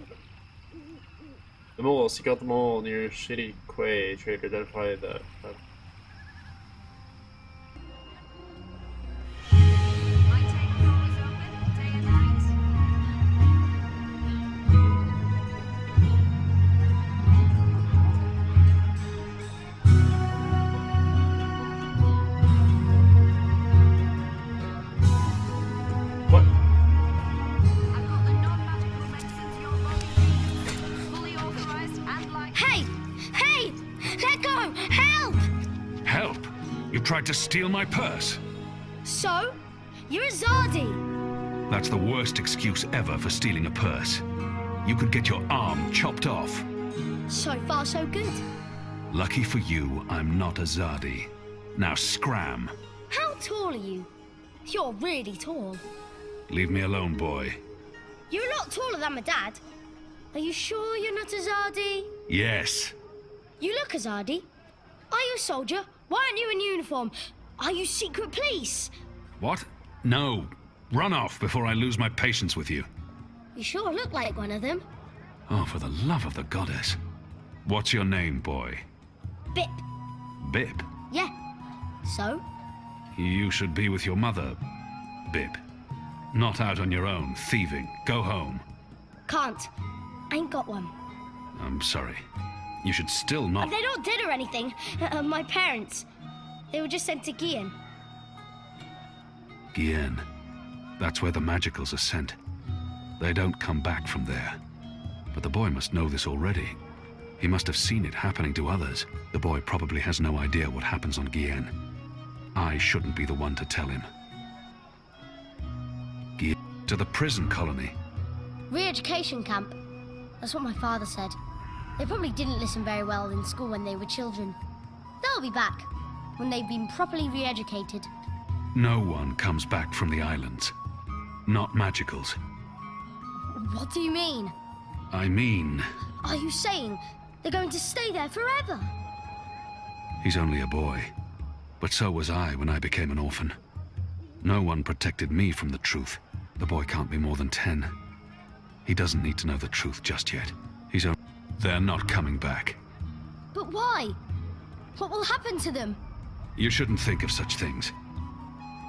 The Mole. Seek out the Mole near Shady Quay. Try to identify the... Tried to steal my purse. So? You're a Zardi. That's the worst excuse ever for stealing a purse. You could get your arm chopped off. So far, so good. Lucky for you, I'm not a Zardi. Now scram. How tall are you? You're really tall. Leave me alone, boy. You're a lot taller than my dad. Are you sure you're not Azadi? Yes. You look Azadi. Are you a soldier? Why aren't you in uniform? Are you secret police? What? No. Run off before I lose my patience with you. You sure look like one of them. Oh, for the love of the goddess. What's your name, boy? Bip. Bip? Yeah. So? You should be with your mother, Bip. Not out on your own, thieving. Go home. Can't. I ain't got one. I'm sorry. You should still not... They're not dead or anything. My parents. They were just sent to Gian. Gien. That's where the magicals are sent. They don't come back from there. But the boy must know this already. He must have seen it happening to others. The boy probably has no idea what happens on Gien. I shouldn't be the one to tell him. Gien to the prison colony. Re-education camp. That's what my father said. They probably didn't listen very well in school when they were children. They'll be back when they've been properly re-educated. No one comes back from the islands. Not magicals. What do you mean? I mean... Are you saying they're going to stay there forever? He's only a boy. But so was I when I became an orphan. No one protected me from the truth. The boy can't be more than 10. He doesn't need to know the truth just yet. He's only... They're not coming back. But why? What will happen to them? You shouldn't think of such things.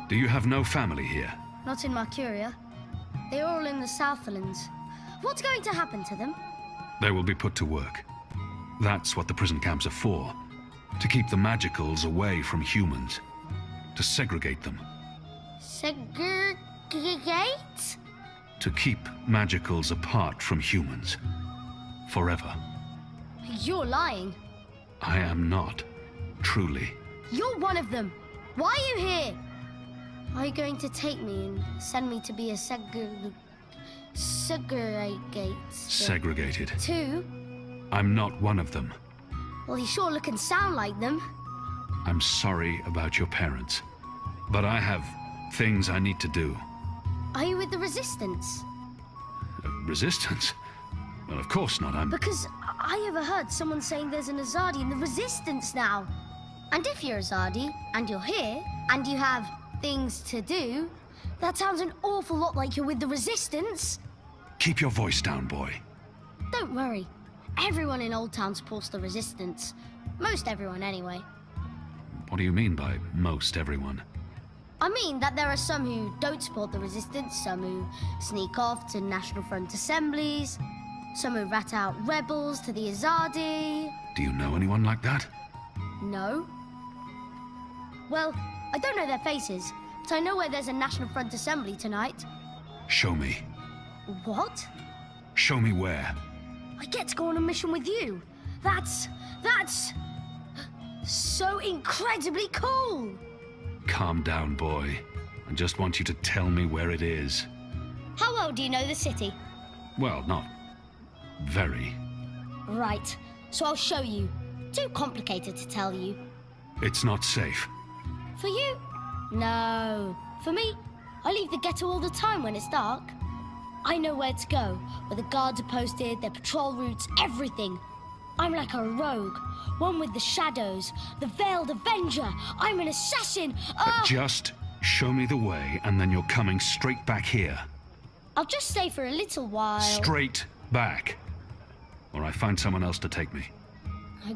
Do you have no family here? Not in Mercuria. They're all in the Southlands. What's going to happen to them? They will be put to work. That's what the prison camps are for. To keep the magicals away from humans. To segregate them. Segregate? To keep magicals apart from humans. Forever. You're lying. I am not. Truly. You're one of them. Why are you here? Are you going to take me and send me to be a Segregated. Two? I'm not one of them. Well, you sure look and sound like them. I'm sorry about your parents. But I have things I need to do. Are you with the Resistance? Resistance? Well, of course not. Because I overheard someone saying there's an Azadi in the Resistance now. And if you're Azadi, and you're here, and you have things to do, that sounds an awful lot like you're with the Resistance. Keep your voice down, boy. Don't worry. Everyone in Old Town supports the Resistance. Most everyone, anyway. What do you mean by most everyone? I mean that there are some who don't support the Resistance, some who sneak off to National Front assemblies, some who rat out rebels to the Azadi. Do you know anyone like that? No. Well, I don't know their faces, but I know where there's a National Front assembly tonight. Show me. What? Show me where. I get to go on a mission with you. That's so incredibly cool. Calm down, boy. I just want you to tell me where it is. How well do you know the city? Well, not very. Right, so I'll show you. Too complicated to tell you. It's not safe. For you? No. For me, I leave the ghetto all the time when it's dark. I know where to go, where the guards are posted, their patrol routes, everything. I'm like a rogue, one with the shadows, the Veiled Avenger. I'm an assassin. Just show me the way, and then you're coming straight back here. I'll just stay for a little while. Straight back. Or I find someone else to take me.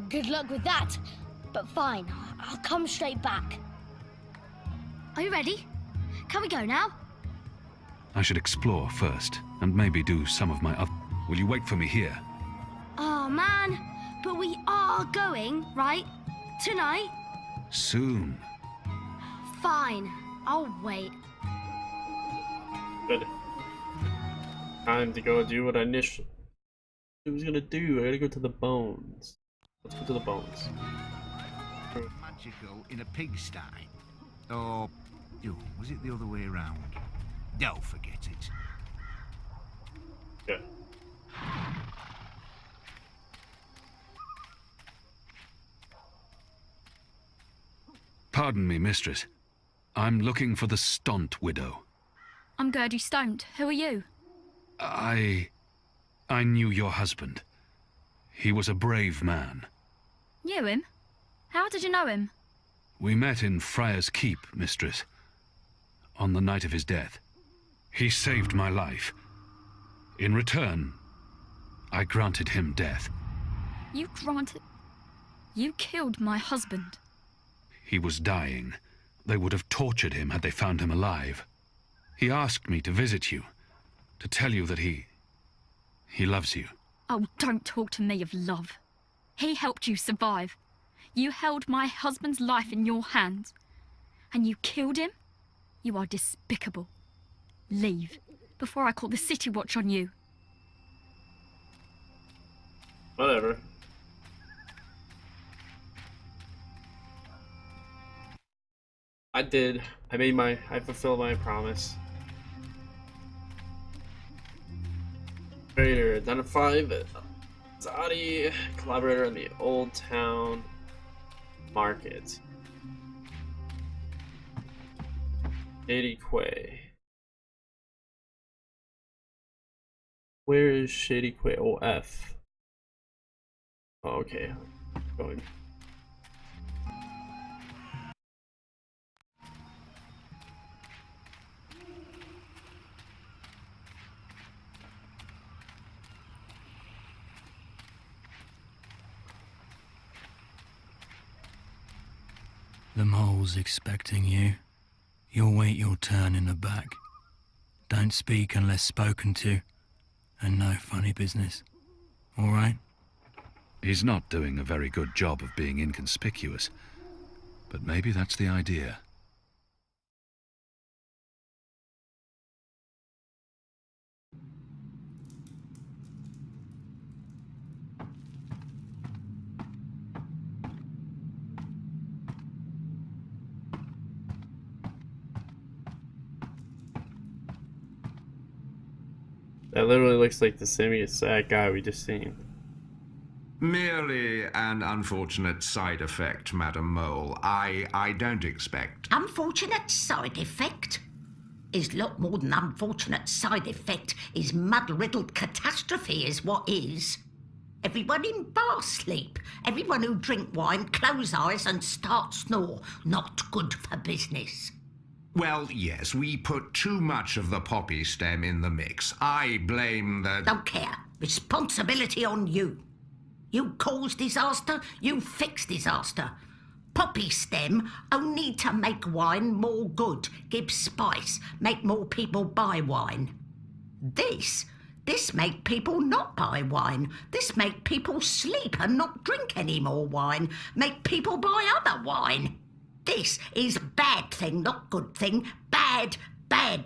Good luck with that. But fine, I'll come straight back. Are you ready? Can we go now? I should explore first, and maybe do some of my other... Will you wait for me here? Oh, man. But we are going, right? Tonight? Soon. Fine. I'll wait. Good. Time to go do what I initially was gonna do. I gotta go to the bones. Let's go to the bones. Magical in a pigsty. Or, was it the other way around? Don't forget it. Good. Pardon me, mistress. I'm looking for the Stont widow. I'm Gertie Stoned. Who are you? I'm I knew your husband. He was a brave man. Knew him? How did you know him? We met in Friar's Keep, mistress, on the night of his death. He saved my life. In return, I granted him death. You granted... You killed my husband. He was dying. They would have tortured him had they found him alive. He asked me to visit you, to tell you that he loves you. Oh, don't talk to me of love. He helped you survive. You held my husband's life in your hands. And you killed him? You are despicable. Leave, before I call the City Watch on you. Whatever. I fulfilled my promise. Trader, identify Zadi, collaborator in the Old Town Market. Shady Quay. Where is Shady Quay? Oh, F. Oh, okay. Going. The mole's expecting you. You'll wait your turn in the back. Don't speak unless spoken to, and no funny business. All right? He's not doing a very good job of being inconspicuous, but maybe that's the idea. That literally looks like the same exact guy we just seen. Merely an unfortunate side effect, Madam Mole. I don't expect... Unfortunate side effect? Is lot more than unfortunate side effect. Is mud-riddled catastrophe is what is. Everyone in bar sleep. Everyone who drink wine close eyes and start snore. Not good for business. Well, yes, we put too much of the poppy stem in the mix. I blame the... Don't care. Responsibility on you. You cause disaster, you fix disaster. Poppy stem only to make wine more good, give spice, make more people buy wine. This make people not buy wine. This make people sleep and not drink any more wine. Make people buy other wine. This is bad thing, not good thing. Bad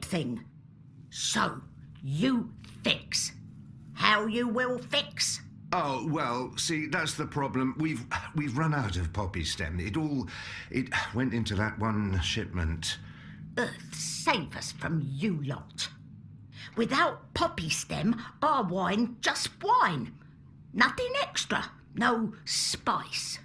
thing. So, you fix. How you will fix? Oh, well, see, that's the problem. We've run out of poppy stem. It went into that one shipment. Earth save us from you lot. Without poppy stem, our wine just wine. Nothing extra. No spice.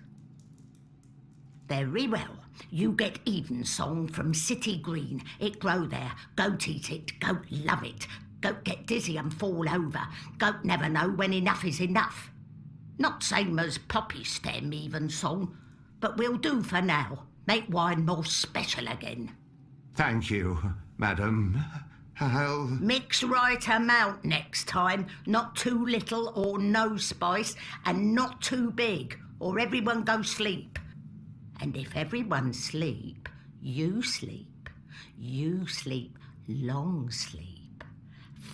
Very well. You get Evensong from City Green. It grow there. Goat eat it. Goat love it. Goat get dizzy and fall over. Goat never know when enough is enough. Not same as poppy stem Evensong, but will do for now. Make wine more special again. Thank you, madam. I'll... Mix right amount next time. Not too little or no spice, and not too big, or everyone go sleep. And if everyone sleep, you sleep. You sleep long sleep.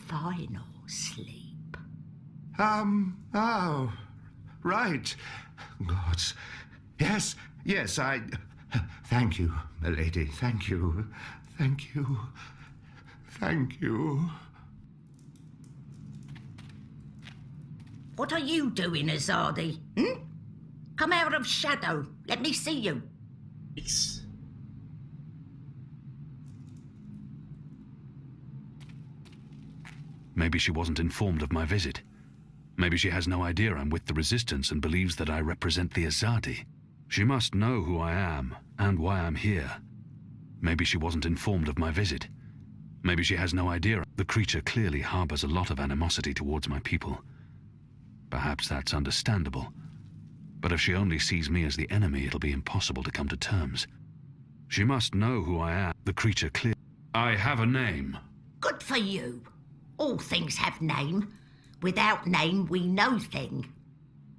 Final sleep. Oh, right. Gods. Yes, I... Thank you, milady. Thank you. Thank you. Thank you. What are you doing, Azadi? Come out of shadow. Let me see you. Peace. Maybe she wasn't informed of my visit. Maybe she has no idea I'm with the Resistance and believes that I represent the Azadi. She must know who I am and why I'm here. Maybe she wasn't informed of my visit. Maybe she has no idea. The creature clearly harbors a lot of animosity towards my people. Perhaps that's understandable. But if she only sees me as the enemy, it'll be impossible to come to terms. She must know who I am. The creature clear. I have a name. Good for you. All things have name. Without name, we no thing.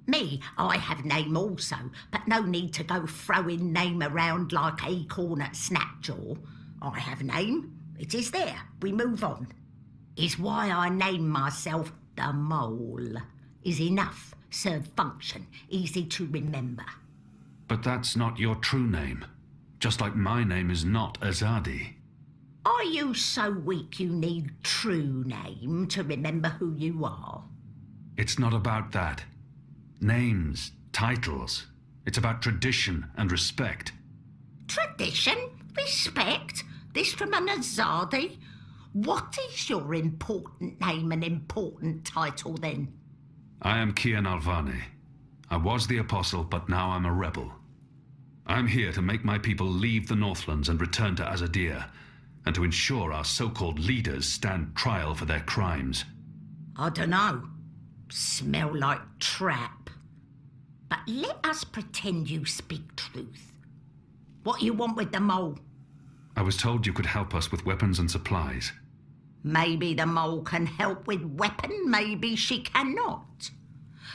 Me, I have name also, but no need to go throwing name around like acorn at Snapjaw. I have name. It is there. We move on. Is why I name myself the Mole. Is enough. Serve function. Easy to remember. But that's not your true name. Just like my name is not Azadi. Are you so weak you need true name to remember who you are? It's not about that. Names, titles. It's about tradition and respect. Tradition? Respect? This from an Azadi? What is your important name and important title then? I am Kian Alvane. I was the Apostle, but now I'm a rebel. I'm here to make my people leave the Northlands and return to Azadir, and to ensure our so-called leaders stand trial for their crimes. I dunno. Smell like trap. But let us pretend you speak truth. What you want with the Mole? I was told you could help us with weapons and supplies. Maybe the Mole can help with weapon, maybe she cannot.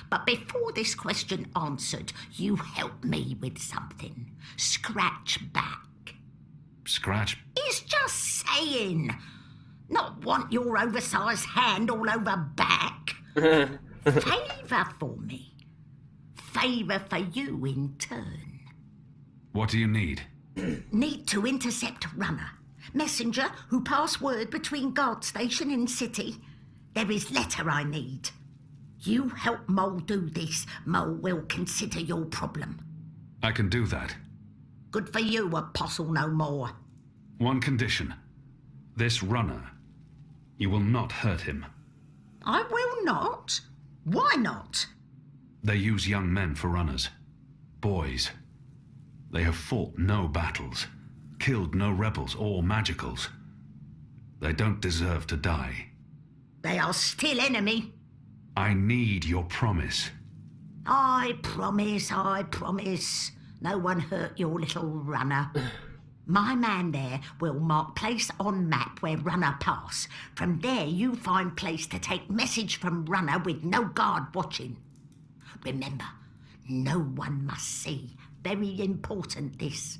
But before this question answered, you help me with something. Scratch back. Scratch? He's just saying. Not want your oversized hand all over back. Favour for me. Favour for you in turn. What do you need? Need to intercept Runner. Messenger who pass word between guard station and city. There is letter I need. You help Mole do this, Mole will consider your problem. I can do that. Good for you, Apostle no more. One condition. This Runner. You will not hurt him. I will not. Why not? They use young men for runners. Boys. They have fought no battles, killed no rebels or magicals. They don't deserve to die. They are still enemy. I need your promise. I promise. No one hurt your little Runner. My man there will mark place on map where Runner pass. From there you find place to take message from Runner with no guard watching. Remember, no one must see. Very important this.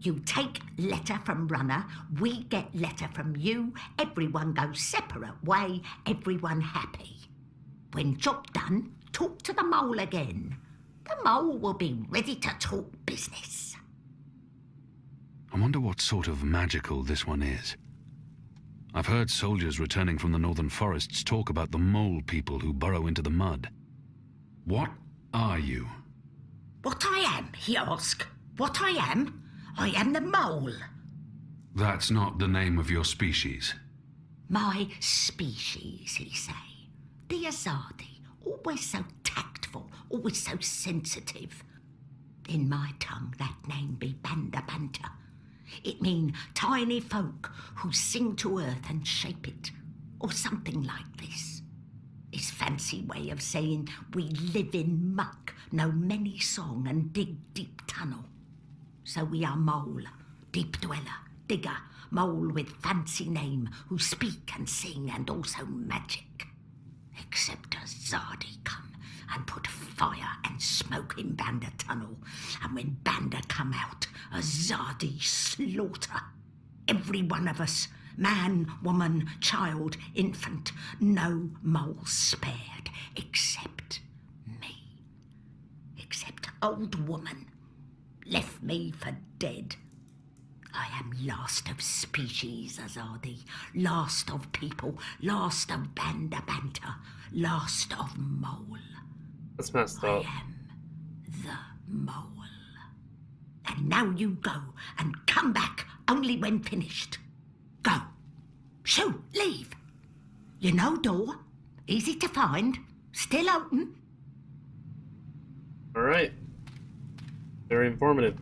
You take letter from Runner, we get letter from you, everyone goes separate way, everyone happy. When job done, talk to the Mole again. The Mole will be ready to talk business. I wonder what sort of magical this one is. I've heard soldiers returning from the northern forests talk about the mole people who burrow into the mud. What are you? What I am, he asked. What I am? I am the Mole. That's not the name of your species. My species, he say. The Azadi, always so tactful, always so sensitive. In my tongue, that name be Banda Banta. It mean tiny folk who sing to earth and shape it, or something like this. His fancy way of saying we live in muck, know many song and dig deep tunnel. So we are Mole, deep dweller, digger, Mole with fancy name, who speak and sing and also magic. Except Azadi come and put fire and smoke in Banda tunnel, and when Banda come out, Azadi slaughter. Every one of us, man, woman, child, infant, no Mole spared, except me. Except old woman, left me for dead. I am last of species, Azadi, last of people, last of Banda Banta, last of Mole. That's messed up. I am the Mole. And now you go and come back only when finished. Go. Shoo, leave. You know door, easy to find, still open. All right. Very informative.